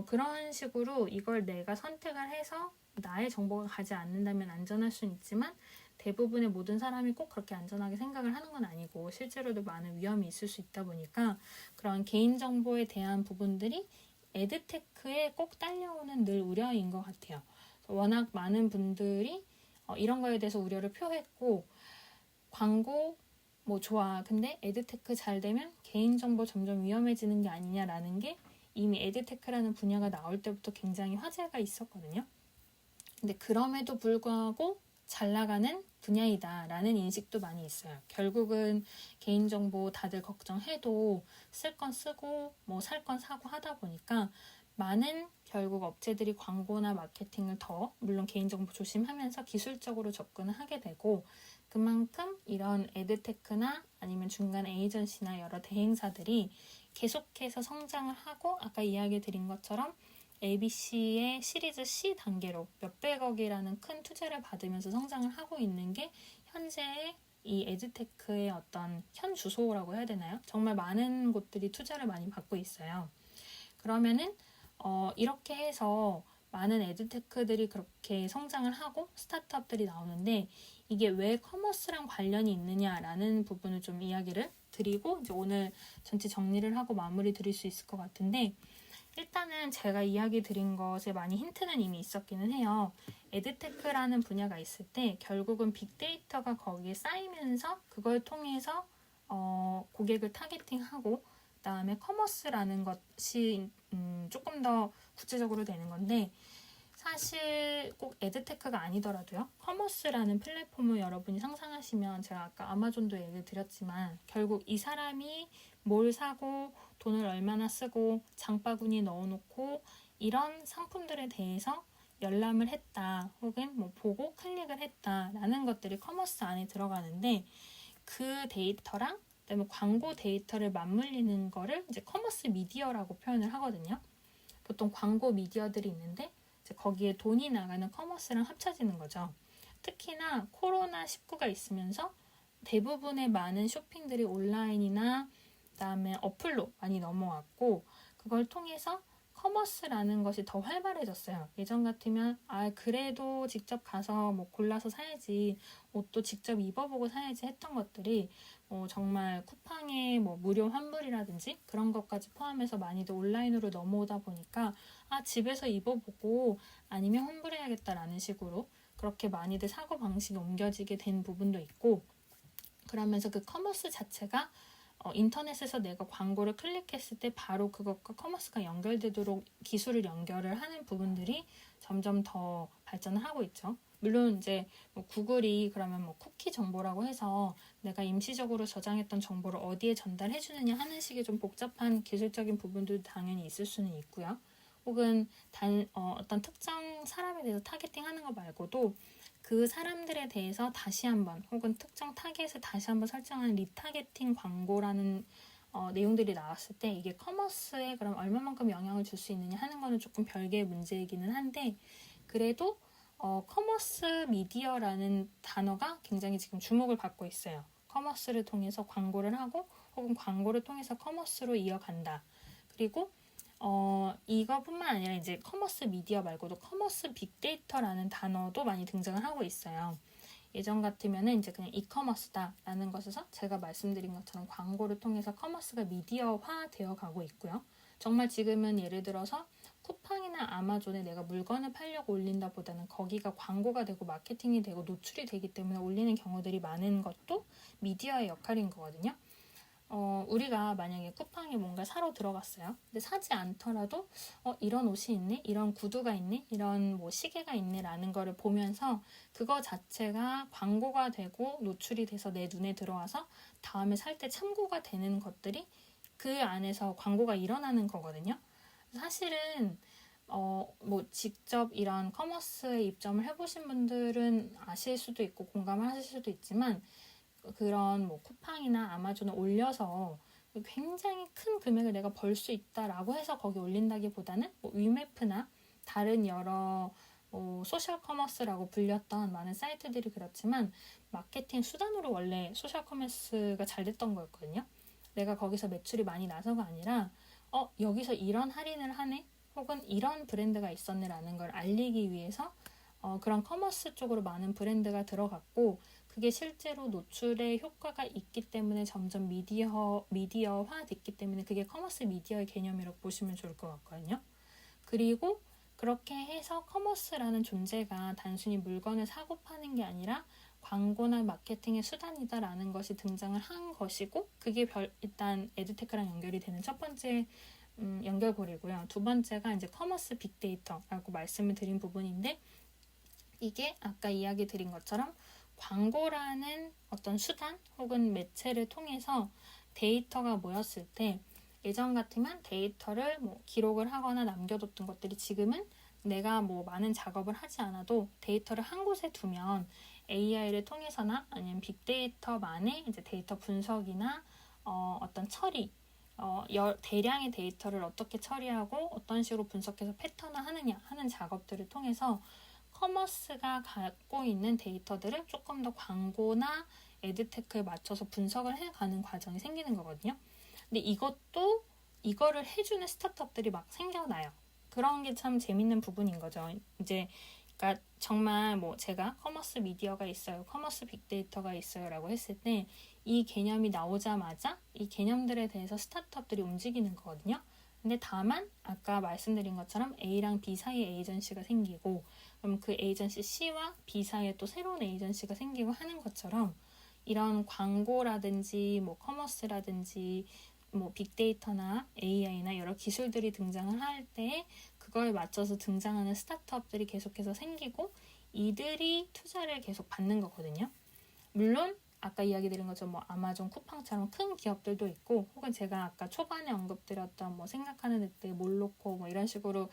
그런 식으로 이걸 내가 선택을 해서 나의 정보가 가지 않는다면 안전할 수는 있지만 대부분의 모든 사람이 꼭 그렇게 안전하게 생각을 하는 건 아니고 실제로도 많은 위험이 있을 수 있다 보니까 그런 개인정보에 대한 부분들이 에드테크에 꼭 딸려오는 늘 우려인 것 같아요. 워낙 많은 분들이 이런 거에 대해서 우려를 표했고 광고 뭐 좋아. 근데 에드테크 잘 되면 개인정보 점점 위험해지는 게 아니냐라는 게 이미 에드테크라는 분야가 나올 때부터 굉장히 화제가 있었거든요. 근데 그럼에도 불구하고 잘 나가는 분야이다라는 인식도 많이 있어요. 결국은 개인정보 다들 걱정해도 쓸 건 쓰고 뭐 살 건 사고 하다 보니까 많은 결국 업체들이 광고나 마케팅을 더 물론 개인정보 조심하면서 기술적으로 접근을 하게 되고 그만큼 이런 에드테크나 아니면 중간 에이전시나 여러 대행사들이 계속해서 성장을 하고 아까 이야기 드린 것처럼 ABC의 시리즈 C 단계로 몇백억이라는 큰 투자를 받으면서 성장을 하고 있는 게 현재의 이 에드테크의 어떤 현 주소라고 해야 되나요? 정말 많은 곳들이 투자를 많이 받고 있어요. 그러면은 이렇게 해서 많은 에드테크들이 그렇게 성장을 하고 스타트업들이 나오는데 이게 왜 커머스랑 관련이 있느냐라는 부분을 좀 이야기를 드리고 이제 오늘 전체 정리를 하고 마무리 드릴 수 있을 것 같은데 일단은 제가 이야기 드린 것에 많이 힌트는 이미 있었기는 해요. 에드테크라는 분야가 있을 때 결국은 빅데이터가 거기에 쌓이면서 그걸 통해서 고객을 타겟팅하고 그다음에 커머스라는 것이 조금 더 구체적으로 되는 건데 사실 꼭 에드테크가 아니더라도요. 커머스라는 플랫폼을 여러분이 상상하시면 제가 아까 아마존도 얘기를 드렸지만 결국 이 사람이 뭘 사고 돈을 얼마나 쓰고 장바구니에 넣어놓고 이런 상품들에 대해서 열람을 했다 혹은 뭐 보고 클릭을 했다라는 것들이 커머스 안에 들어가는데 그 데이터랑 그다음에 광고 데이터를 맞물리는 거를 이제 커머스 미디어라고 표현을 하거든요. 보통 광고 미디어들이 있는데 이제 거기에 돈이 나가는 커머스랑 합쳐지는 거죠. 특히나 코로나19가 있으면서 대부분의 많은 쇼핑들이 온라인이나 그다음에 어플로 많이 넘어왔고 그걸 통해서 커머스라는 것이 더 활발해졌어요. 예전 같으면 그래도 직접 가서 뭐 골라서 사야지 옷도 직접 입어보고 사야지 했던 것들이 정말 쿠팡의 뭐 무료 환불이라든지 그런 것까지 포함해서 많이들 온라인으로 넘어오다 보니까 집에서 입어보고 아니면 환불해야겠다라는 식으로 그렇게 많이들 사고 방식이 옮겨지게 된 부분도 있고 그러면서 그 커머스 자체가 인터넷에서 내가 광고를 클릭했을 때 바로 그것과 커머스가 연결되도록 기술을 연결을 하는 부분들이 점점 더 발전을 하고 있죠. 물론 이제 뭐 구글이 그러면 뭐 쿠키 정보라고 해서 내가 임시적으로 저장했던 정보를 어디에 전달해 주느냐 하는 식의 좀 복잡한 기술적인 부분도 당연히 있을 수는 있고요. 혹은 어떤 특정 사람에 대해서 타겟팅하는 거 말고도 그 사람들에 대해서 다시 한번 혹은 특정 타겟을 다시 한번 설정하는 리타겟팅 광고라는 내용들이 나왔을 때 이게 커머스에 그럼 얼마만큼 영향을 줄 수 있느냐 하는 거는 조금 별개의 문제이기는 한데 그래도 커머스 미디어라는 단어가 굉장히 지금 주목을 받고 있어요. 커머스를 통해서 광고를 하고 혹은 광고를 통해서 커머스로 이어간다. 그리고 이거뿐만 아니라 이제 커머스 미디어 말고도 커머스 빅데이터라는 단어도 많이 등장을 하고 있어요. 예전 같으면은 이제 그냥 이커머스다라는 것에서 제가 말씀드린 것처럼 광고를 통해서 커머스가 미디어화 되어 가고 있고요. 정말 지금은 예를 들어서 쿠팡이나 아마존에 내가 물건을 팔려고 올린다 보다는 거기가 광고가 되고 마케팅이 되고 노출이 되기 때문에 올리는 경우들이 많은 것도 미디어의 역할인 거거든요. 우리가 만약에 쿠팡에 뭔가 사러 들어갔어요. 근데 사지 않더라도 이런 옷이 있네, 이런 구두가 있네, 이런 뭐 시계가 있네 라는 거를 보면서 그거 자체가 광고가 되고 노출이 돼서 내 눈에 들어와서 다음에 살 때 참고가 되는 것들이 그 안에서 광고가 일어나는 거거든요. 사실은 뭐 직접 이런 커머스에 입점을 해보신 분들은 아실 수도 있고 공감을 하실 수도 있지만 그런 뭐 쿠팡이나 아마존에 올려서 굉장히 큰 금액을 내가 벌 수 있다라고 해서 거기 올린다기보다는 뭐 위메프나 다른 여러 소셜 커머스라고 불렸던 많은 사이트들이 그렇지만 마케팅 수단으로 원래 소셜 커머스가 잘 됐던 거였거든요. 내가 거기서 매출이 많이 나서가 아니라 여기서 이런 할인을 하네? 혹은 이런 브랜드가 있었네라는 걸 알리기 위해서 그런 커머스 쪽으로 많은 브랜드가 들어갔고 그게 실제로 노출에 효과가 있기 때문에 점점 미디어화 됐기 때문에 그게 커머스 미디어의 개념이라고 보시면 좋을 것 같거든요. 그리고 그렇게 해서 커머스라는 존재가 단순히 물건을 사고 파는 게 아니라 광고나 마케팅의 수단이다라는 것이 등장을 한 것이고 그게 일단 에듀테크랑 연결이 되는 첫 번째 연결고리고요. 두 번째가 이제 커머스 빅데이터라고 말씀을 드린 부분인데 이게 아까 이야기 드린 것처럼 광고라는 어떤 수단 혹은 매체를 통해서 데이터가 모였을 때 예전 같으면 데이터를 기록을 하거나 남겨뒀던 것들이 지금은 내가 많은 작업을 하지 않아도 데이터를 한 곳에 두면 AI를 통해서나 아니면 빅데이터만의 이제 데이터 분석이나 어떤 처리, 대량의 데이터를 어떻게 처리하고 어떤 식으로 분석해서 패턴화하느냐 하는 작업들을 통해서 커머스가 갖고 있는 데이터들을 조금 더 광고나 에드테크에 맞춰서 분석을 해가는 과정이 생기는 거거든요. 근데 이거를 해주는 스타트업들이 막 생겨나요. 그런 게 참 재밌는 부분인 거죠. 이제 그러니까 정말 제가 커머스 미디어가 있어요, 커머스 빅데이터가 있어요 라고 했을 때 이 개념이 나오자마자 이 개념들에 대해서 스타트업들이 움직이는 거거든요. 근데 다만 아까 말씀드린 것처럼 A랑 B 사이에 에이전시가 생기고 그럼 그 에이전시 C와 B 사이에 또 새로운 에이전시가 생기고 하는 것처럼 이런 광고라든지 커머스라든지 빅데이터나 AI나 여러 기술들이 등장을 할 때 그거에 맞춰서 등장하는 스타트업들이 계속해서 생기고 이들이 투자를 계속 받는 거거든요. 물론 아까 이야기 드린 것처럼 아마존, 쿠팡처럼 큰 기업들도 있고 혹은 제가 아까 초반에 언급드렸던 생각하는 늑대, 몰로코 이런 식으로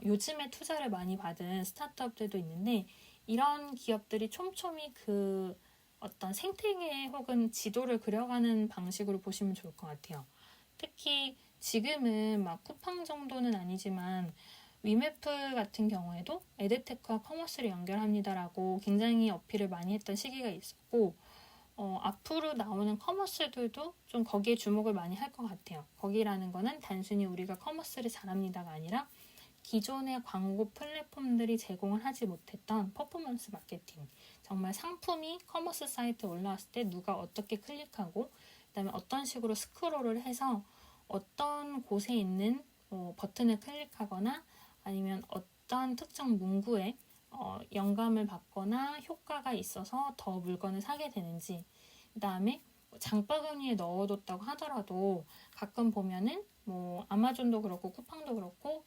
요즘에 투자를 많이 받은 스타트업들도 있는데 이런 기업들이 촘촘히 그 어떤 생태계 혹은 지도를 그려가는 방식으로 보시면 좋을 것 같아요. 특히 지금은 쿠팡 정도는 아니지만 위메프 같은 경우에도 에드테크와 커머스를 연결합니다라고 굉장히 어필을 많이 했던 시기가 있었고 앞으로 나오는 커머스들도 좀 거기에 주목을 많이 할 것 같아요. 거기라는 거는 단순히 우리가 커머스를 잘합니다가 아니라 기존의 광고 플랫폼들이 제공을 하지 못했던 퍼포먼스 마케팅, 정말 상품이 커머스 사이트에 올라왔을 때 누가 어떻게 클릭하고 그다음에 어떤 식으로 스크롤을 해서 어떤 곳에 있는 버튼을 클릭하거나 아니면 어떤 특정 문구에 영감을 받거나 효과가 있어서 더 물건을 사게 되는지, 그 다음에 장바구니에 넣어뒀다고 하더라도 가끔 보면은 아마존도 그렇고 쿠팡도 그렇고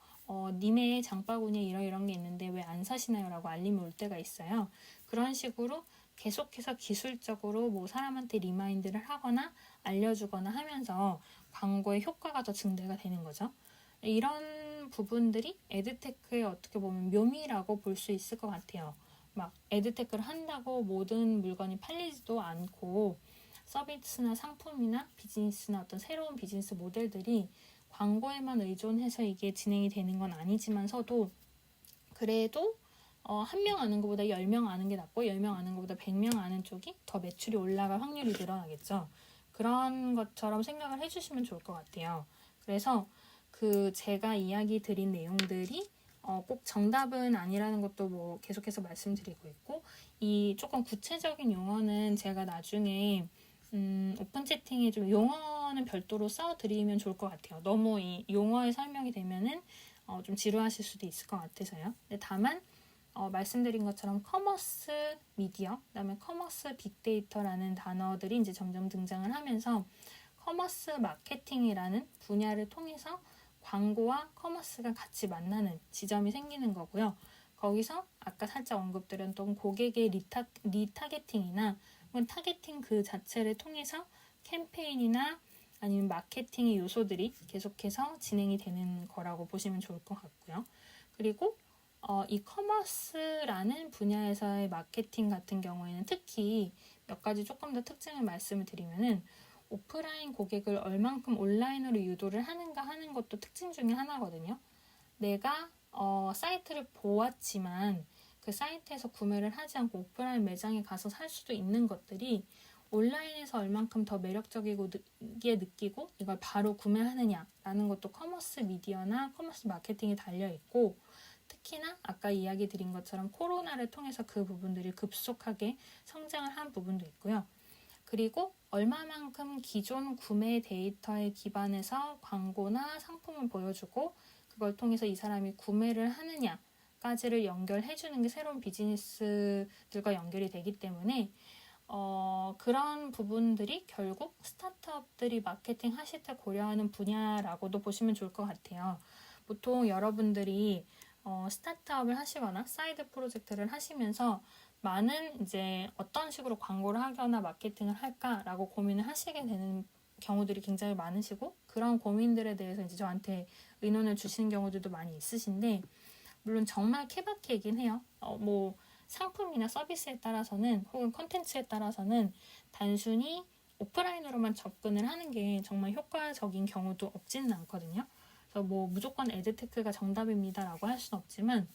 님의 장바구니에 이런 게 있는데 왜 안 사시나요? 라고 알림이 올 때가 있어요. 그런 식으로 계속해서 기술적으로 사람한테 리마인드를 하거나 알려주거나 하면서 광고의 효과가 더 증대가 되는 거죠. 이런 부분들이 에드테크의 어떻게 보면 묘미라고 볼 수 있을 것 같아요. 에드테크를 한다고 모든 물건이 팔리지도 않고 서비스나 상품이나 비즈니스나 어떤 새로운 비즈니스 모델들이 광고에만 의존해서 이게 진행이 되는 건 아니지만서도 그래도 한 명 아는 것보다 10명 아는 게 낫고 10명 아는 것보다 100명 아는 쪽이 더 매출이 올라갈 확률이 늘어나겠죠. 그런 것처럼 생각을 해주시면 좋을 것 같아요. 그래서 제가 이야기 드린 내용들이 꼭 정답은 아니라는 것도 계속해서 말씀드리고 있고 이 조금 구체적인 용어는 제가 나중에 오픈 채팅에 좀 용어는 별도로 써드리면 좋을 것 같아요. 너무 이 용어의 설명이 되면은 좀 지루하실 수도 있을 것 같아서요. 근데 다만 말씀드린 것처럼 커머스 미디어, 그다음에 커머스 빅데이터라는 단어들이 이제 점점 등장을 하면서 커머스 마케팅이라는 분야를 통해서 광고와 커머스가 같이 만나는 지점이 생기는 거고요. 거기서 아까 살짝 언급드렸던 고객의 리타게팅이나 타게팅 그 자체를 통해서 캠페인이나 아니면 마케팅의 요소들이 계속해서 진행이 되는 거라고 보시면 좋을 것 같고요. 그리고 이 커머스라는 분야에서의 마케팅 같은 경우에는 특히 몇 가지 조금 더 특징을 말씀을 드리면은 오프라인 고객을 얼만큼 온라인으로 유도를 하는가 하는 것도 특징 중에 하나거든요. 내가 사이트를 보았지만 그 사이트에서 구매를 하지 않고 오프라인 매장에 가서 살 수도 있는 것들이 온라인에서 얼만큼 더 매력적이게 느끼고 이걸 바로 구매하느냐라는 것도 커머스 미디어나 커머스 마케팅에 달려있고, 특히나 아까 이야기 드린 것처럼 코로나를 통해서 그 부분들이 급속하게 성장을 한 부분도 있고요. 그리고 얼마만큼 기존 구매 데이터에 기반해서 광고나 상품을 보여주고 그걸 통해서 이 사람이 구매를 하느냐까지를 연결해주는 게 새로운 비즈니스들과 연결이 되기 때문에 그런 부분들이 결국 스타트업들이 마케팅 하실 때 고려하는 분야라고도 보시면 좋을 것 같아요. 보통 여러분들이 스타트업을 하시거나 사이드 프로젝트를 하시면서 많은 이제 어떤 식으로 광고를 하거나 마케팅을 할까라고 고민을 하시게 되는 경우들이 굉장히 많으시고, 그런 고민들에 대해서 이제 저한테 의논을 주시는 경우들도 많이 있으신데, 물론 정말 케바케이긴 해요. 뭐 상품이나 서비스에 따라서는 혹은 컨텐츠에 따라서는 단순히 오프라인으로만 접근을 하는 게 정말 효과적인 경우도 없지는 않거든요. 그래서 뭐 무조건 에드테크가 정답입니다라고 할 수는 없지만,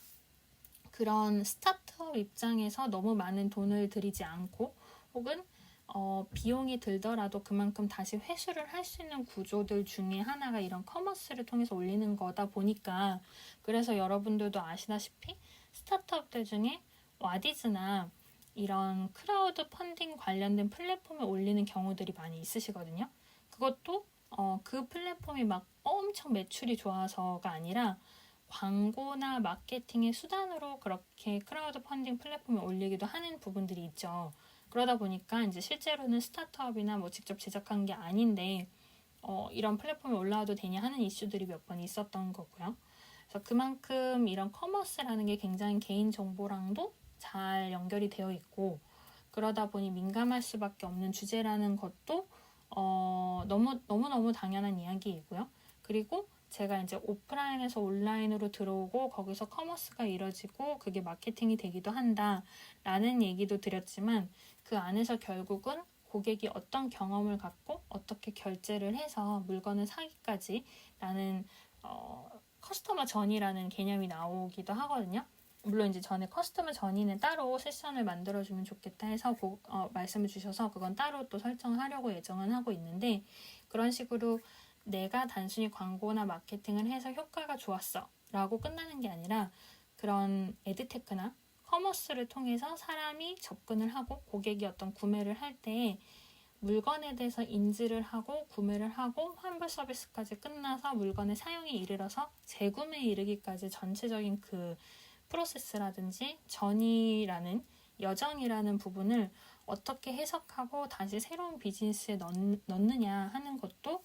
그런 스타트업 입장에서 너무 많은 돈을 들이지 않고 혹은 비용이 들더라도 그만큼 다시 회수를 할 수 있는 구조들 중에 하나가 이런 커머스를 통해서 올리는 거다 보니까, 그래서 여러분들도 아시다시피 스타트업들 중에 와디즈나 이런 크라우드 펀딩 관련된 플랫폼에 올리는 경우들이 많이 있으시거든요. 그것도 그 플랫폼이 막 엄청 매출이 좋아서가 아니라 광고나 마케팅의 수단으로 그렇게 크라우드 펀딩 플랫폼에 올리기도 하는 부분들이 있죠. 그러다 보니까 이제 실제로는 스타트업이나 뭐 직접 제작한 게 아닌데 이런 플랫폼에 올라와도 되냐 하는 이슈들이 몇 번 있었던 거고요. 그래서 그만큼 이런 커머스라는 게 굉장히 개인 정보랑도 잘 연결이 되어 있고, 그러다 보니 민감할 수밖에 없는 주제라는 것도 너무너무 당연한 이야기이고요. 그리고 제가 이제 오프라인에서 온라인으로 들어오고 거기서 커머스가 이뤄지고 그게 마케팅이 되기도 한다라는 얘기도 드렸지만, 그 안에서 결국은 고객이 어떤 경험을 갖고 어떻게 결제를 해서 물건을 사기까지 라는 커스터머 전이라는 개념이 나오기도 하거든요. 물론 이제 전에 커스터머 전이는 따로 세션을 만들어주면 좋겠다 해서 말씀을 주셔서 그건 따로 또 설정을 하려고 예정은 하고 있는데, 그런 식으로 내가 단순히 광고나 마케팅을 해서 효과가 좋았어 라고 끝나는 게 아니라, 그런 에드테크나 커머스를 통해서 사람이 접근을 하고 고객이 어떤 구매를 할 때 물건에 대해서 인지를 하고 구매를 하고 환불 서비스까지 끝나서 물건의 사용에 이르러서 재구매에 이르기까지 전체적인 그 프로세스라든지 전이라는 여정이라는 부분을 어떻게 해석하고 다시 새로운 비즈니스에 넣느냐 하는 것도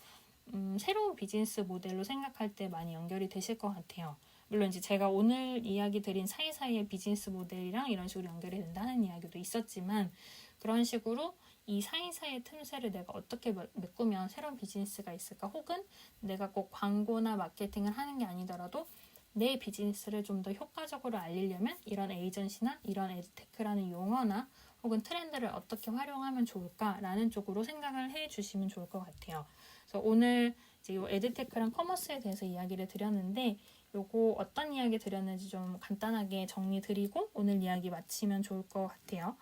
새로운 비즈니스 모델로 생각할 때 많이 연결이 되실 것 같아요. 물론 이제 제가 오늘 이야기 드린 사이사이의 비즈니스 모델이랑 이런 식으로 연결이 된다는 이야기도 있었지만, 그런 식으로 이 사이사이의 틈새를 내가 어떻게 메꾸면 새로운 비즈니스가 있을까, 혹은 내가 꼭 광고나 마케팅을 하는 게 아니더라도 내 비즈니스를 좀 더 효과적으로 알리려면 이런 에이전시나 이런 에드테크라는 용어나 혹은 트렌드를 어떻게 활용하면 좋을까라는 쪽으로 생각을 해주시면 좋을 것 같아요. 그래서 오늘 이제 이 에드테크랑 커머스에 대해서 이야기를 드렸는데, 요거 어떤 이야기 드렸는지 좀 간단하게 정리 드리고 오늘 이야기 마치면 좋을 것 같아요.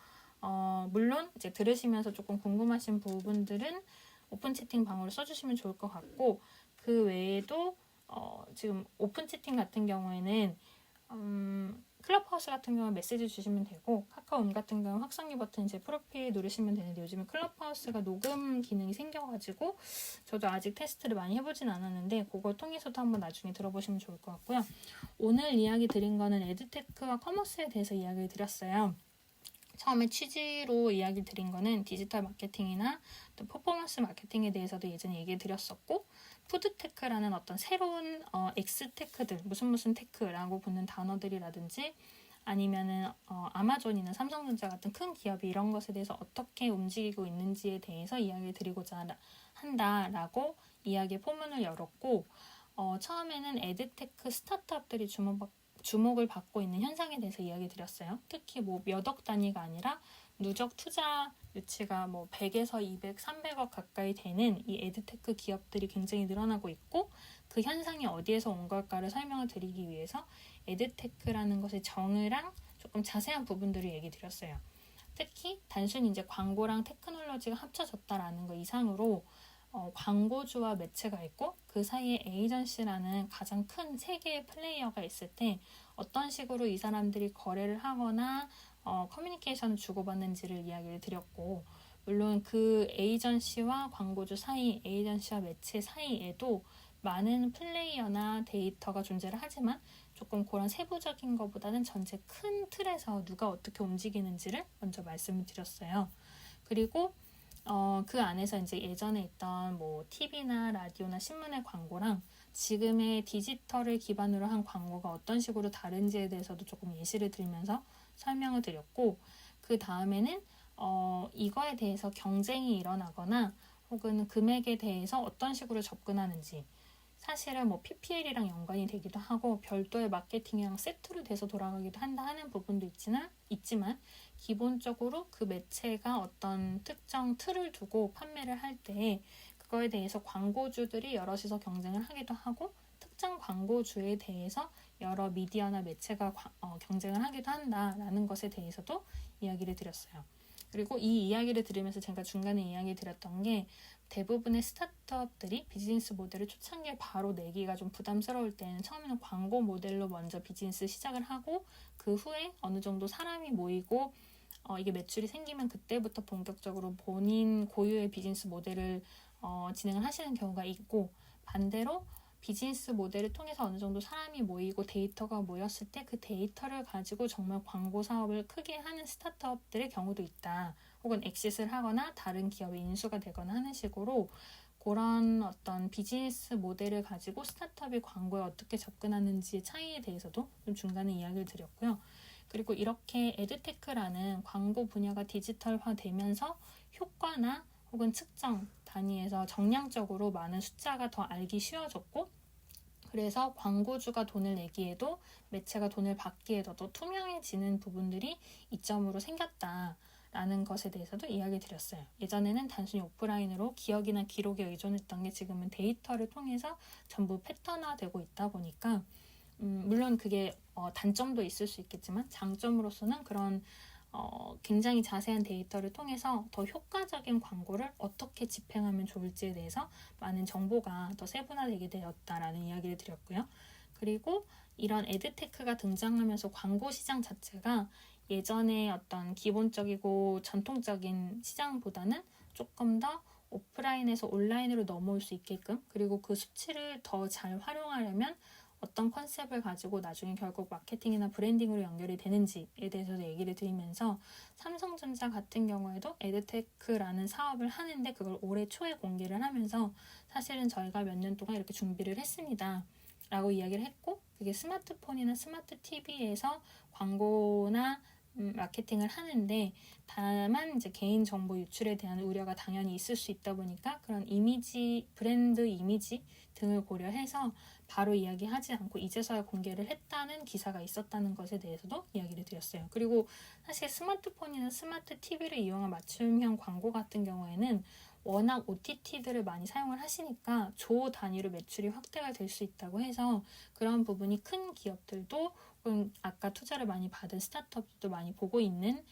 물론 이제 들으시면서 조금 궁금하신 부분들은 오픈 채팅 방으로 써주시면 좋을 것 같고, 그 외에도 지금 오픈 채팅 같은 경우에는 클럽하우스 같은 경우는 메시지 주시면 되고, 카카오음 같은 경우는 확성기 버튼 제 프로필 누르시면 되는데, 요즘에 클럽하우스가 녹음 기능이 생겨가지고 저도 아직 테스트를 많이 해보진 않았는데 그걸 통해서도 한번 나중에 들어보시면 좋을 것 같고요. 오늘 이야기 드린 거는 에드테크와 커머스에 대해서 이야기를 드렸어요. 처음에 취지로 이야기 드린 거는 디지털 마케팅이나 또 퍼포먼스 마케팅에 대해서도 예전에 얘기 드렸었고, 푸드테크라는 어떤 새로운 엑스테크들, 무슨 테크라고 붙는 단어들이라든지 아니면은 아마존이나 삼성전자 같은 큰 기업이 이런 것에 대해서 어떻게 움직이고 있는지에 대해서 이야기를 드리고자 한다라고 이야기의 포문을 열었고, 처음에는 에드테크 스타트업들이 주목을 받고 있는 현상에 대해서 이야기 드렸어요. 특히 뭐 몇 억 단위가 아니라 누적 투자 유치가 뭐 100에서 200, 300억 가까이 되는 이 에드테크 기업들이 굉장히 늘어나고 있고, 그 현상이 어디에서 온 걸까를 설명을 드리기 위해서 에드테크라는 것의 정의랑 조금 자세한 부분들을 얘기 드렸어요. 특히 단순히 이제 광고랑 테크놀로지가 합쳐졌다라는 거 이상으로 광고주와 매체가 있고 그 사이에 에이전시라는 가장 큰 세 개의 플레이어가 있을 때 어떤 식으로 이 사람들이 거래를 하거나 커뮤니케이션을 주고받는지를 이야기를 드렸고, 물론 그 에이전시와 광고주 사이, 에이전시와 매체 사이에도 많은 플레이어나 데이터가 존재를 하지만 조금 그런 세부적인 것보다는 전체 큰 틀에서 누가 어떻게 움직이는지를 먼저 말씀을 드렸어요. 그리고 그 안에서 이제 예전에 있던 뭐 TV나 라디오나 신문의 광고랑 지금의 디지털을 기반으로 한 광고가 어떤 식으로 다른지에 대해서도 조금 예시를 들면서 설명을 드렸고, 그 다음에는 이거에 대해서 경쟁이 일어나거나 혹은 금액에 대해서 어떤 식으로 접근하는지, 사실은 뭐 PPL이랑 연관이 되기도 하고 별도의 마케팅이랑 세트로 돼서 돌아가기도 한다 하는 부분도 있지만 기본적으로 그 매체가 어떤 특정 틀을 두고 판매를 할 때 그거에 대해서 광고주들이 여럿이서 경쟁을 하기도 하고 특정 광고주에 대해서 여러 미디어나 매체가 경쟁을 하기도 한다라는 것에 대해서도 이야기를 드렸어요. 그리고 이 이야기를 들으면서 제가 중간에 이야기 드렸던 게, 대부분의 스타트업들이 비즈니스 모델을 초창기에 바로 내기가 좀 부담스러울 때는 처음에는 광고 모델로 먼저 비즈니스 시작을 하고 그 후에 어느 정도 사람이 모이고 이게 매출이 생기면 그때부터 본격적으로 본인 고유의 비즈니스 모델을 진행을 하시는 경우가 있고, 반대로 비즈니스 모델을 통해서 어느 정도 사람이 모이고 데이터가 모였을 때 그 데이터를 가지고 정말 광고 사업을 크게 하는 스타트업들의 경우도 있다. 혹은 엑싯을 하거나 다른 기업에 인수가 되거나 하는 식으로 그런 어떤 비즈니스 모델을 가지고 스타트업이 광고에 어떻게 접근하는지의 차이에 대해서도 좀 중간에 이야기를 드렸고요. 그리고 이렇게 에드테크라는 광고 분야가 디지털화되면서 효과나 혹은 측정 단위에서 정량적으로 많은 숫자가 더 알기 쉬워졌고, 그래서 광고주가 돈을 내기에도 매체가 돈을 받기에도 더 투명해지는 부분들이 이점으로 생겼다라는 것에 대해서도 이야기 드렸어요. 예전에는 단순히 오프라인으로 기억이나 기록에 의존했던 게 지금은 데이터를 통해서 전부 패턴화되고 있다 보니까 물론 그게 단점도 있을 수 있겠지만 장점으로서는 그런 굉장히 자세한 데이터를 통해서 더 효과적인 광고를 어떻게 집행하면 좋을지에 대해서 많은 정보가 더 세분화되게 되었다라는 이야기를 드렸고요. 그리고 이런 에드테크가 등장하면서 광고 시장 자체가 예전의 어떤 기본적이고 전통적인 시장보다는 조금 더 오프라인에서 온라인으로 넘어올 수 있게끔, 그리고 그 수치를 더 잘 활용하려면 어떤 컨셉을 가지고 나중에 결국 마케팅이나 브랜딩으로 연결이 되는지에 대해서도 얘기를 드리면서, 삼성전자 같은 경우에도 에드테크라는 사업을 하는데 그걸 올해 초에 공개를 하면서 사실은 저희가 몇 년 동안 이렇게 준비를 했습니다 라고 이야기를 했고, 그게 스마트폰이나 스마트 TV에서 광고나 마케팅을 하는데, 다만 이제 개인정보 유출에 대한 우려가 당연히 있을 수 있다 보니까 그런 이미지, 브랜드 이미지 등을 고려해서 바로 이야기하지 않고 이제서야 공개를 했다는 기사가 있었다는 것에 대해서도 이야기를 드렸어요. 그리고 사실 스마트폰이나 스마트 TV를 이용한 맞춤형 광고 같은 경우에는 워낙 OTT들을 많이 사용을 하시니까 조 단위로 매출이 확대가 될 수 있다고 해서 그런 부분이 큰 기업들도 혹은 아까 투자를 많이 받은 스타트업들도 많이 보고 있는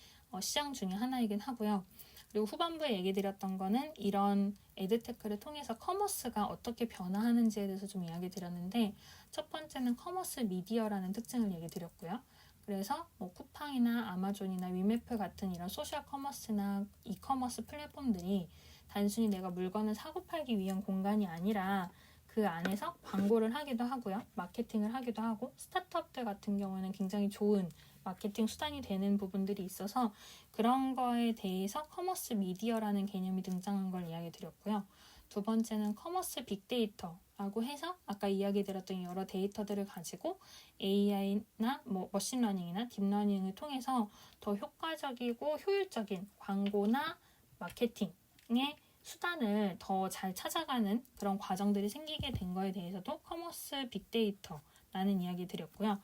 시장 중에 하나이긴 하고요. 그리고 후반부에 얘기 드렸던 거는 이런 에드테크를 통해서 커머스가 어떻게 변화하는지에 대해서 좀 이야기 드렸는데, 첫 번째는 커머스 미디어라는 특징을 얘기 드렸고요. 그래서 뭐 쿠팡이나 아마존이나 위메프 같은 이런 소셜 커머스나 이커머스 플랫폼들이 단순히 내가 물건을 사고 팔기 위한 공간이 아니라 그 안에서 광고를 하기도 하고요. 마케팅을 하기도 하고, 스타트업들 같은 경우는 굉장히 좋은 마케팅 수단이 되는 부분들이 있어서 그런 거에 대해서 커머스 미디어라는 개념이 등장한 걸 이야기 드렸고요. 두 번째는 커머스 빅데이터라고 해서 아까 이야기 드렸던 여러 데이터들을 가지고 AI나 뭐 머신러닝이나 딥러닝을 통해서 더 효과적이고 효율적인 광고나 마케팅의 수단을 더 잘 찾아가는 그런 과정들이 생기게 된 거에 대해서도 커머스 빅데이터라는 이야기 드렸고요.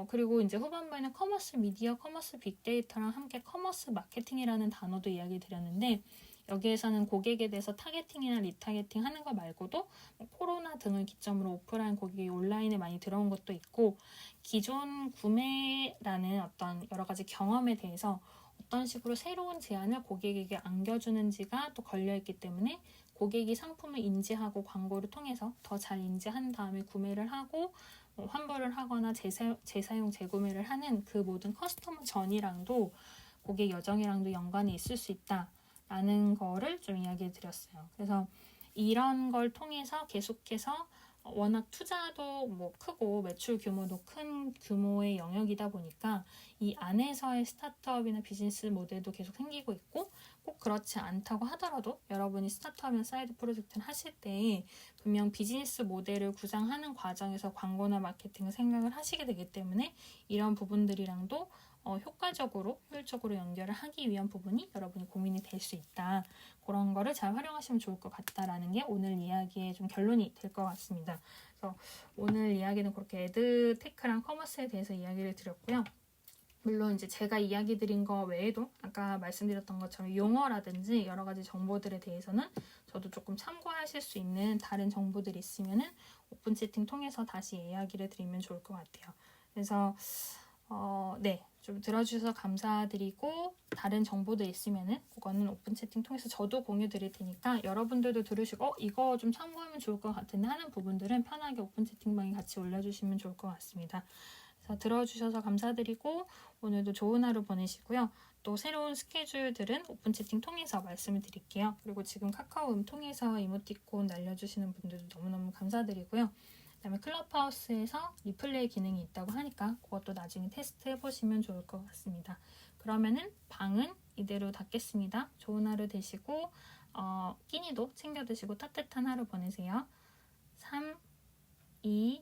그리고 이제 후반부에는 커머스 미디어, 커머스 빅데이터랑 함께 커머스 마케팅이라는 단어도 이야기 드렸는데, 여기에서는 고객에 대해서 타겟팅이나 리타겟팅 하는 거 말고도 뭐 코로나 등을 기점으로 오프라인 고객이 온라인에 많이 들어온 것도 있고, 기존 구매라는 어떤 여러 가지 경험에 대해서 어떤 식으로 새로운 제안을 고객에게 안겨주는지가 또 걸려있기 때문에 고객이 상품을 인지하고 광고를 통해서 더 잘 인지한 다음에 구매를 하고 환불을 하거나 재사용, 재구매를 하는 그 모든 커스터머 전이랑도 고객 여정이랑도 연관이 있을 수 있다라는 거를 좀 이야기해 드렸어요. 그래서 이런 걸 통해서 계속해서 워낙 투자도 뭐 크고 매출 규모도 큰 규모의 영역이다 보니까 이 안에서의 스타트업이나 비즈니스 모델도 계속 생기고 있고, 꼭 그렇지 않다고 하더라도 여러분이 스타트업이나 사이드 프로젝트를 하실 때 분명 비즈니스 모델을 구상하는 과정에서 광고나 마케팅을 생각을 하시게 되기 때문에 이런 부분들이랑도 효과적으로, 효율적으로 연결을 하기 위한 부분이 여러분이 고민이 될 수 있다. 그런 거를 잘 활용하시면 좋을 것 같다라는 게 오늘 이야기의 좀 결론이 될 것 같습니다. 그래서 오늘 이야기는 그렇게 에드테크랑 커머스에 대해서 이야기를 드렸고요. 물론 이제 제가 이야기 드린 거 외에도 아까 말씀드렸던 것처럼 용어라든지 여러 가지 정보들에 대해서는 저도 조금 참고하실 수 있는 다른 정보들이 있으면은 오픈 채팅 통해서 다시 이야기를 드리면 좋을 것 같아요. 그래서 네, 좀 들어주셔서 감사드리고, 다른 정보도 있으면은 그거는 오픈 채팅 통해서 저도 공유 드릴 테니까 여러분들도 들으시고 이거 좀 참고하면 좋을 것 같은데 하는 부분들은 편하게 오픈 채팅방에 같이 올려주시면 좋을 것 같습니다. 그래서 들어주셔서 감사드리고 오늘도 좋은 하루 보내시고요. 또 새로운 스케줄들은 오픈 채팅 통해서 말씀을 드릴게요. 그리고 지금 카카오 통해서 이모티콘 날려주시는 분들도 너무너무 감사드리고요. 그다음에 클럽하우스에서 리플레이 기능이 있다고 하니까 그것도 나중에 테스트 해보시면 좋을 것 같습니다. 그러면은 방은 이대로 닫겠습니다. 좋은 하루 되시고 끼니도 챙겨 드시고 따뜻한 하루 보내세요. 3, 2,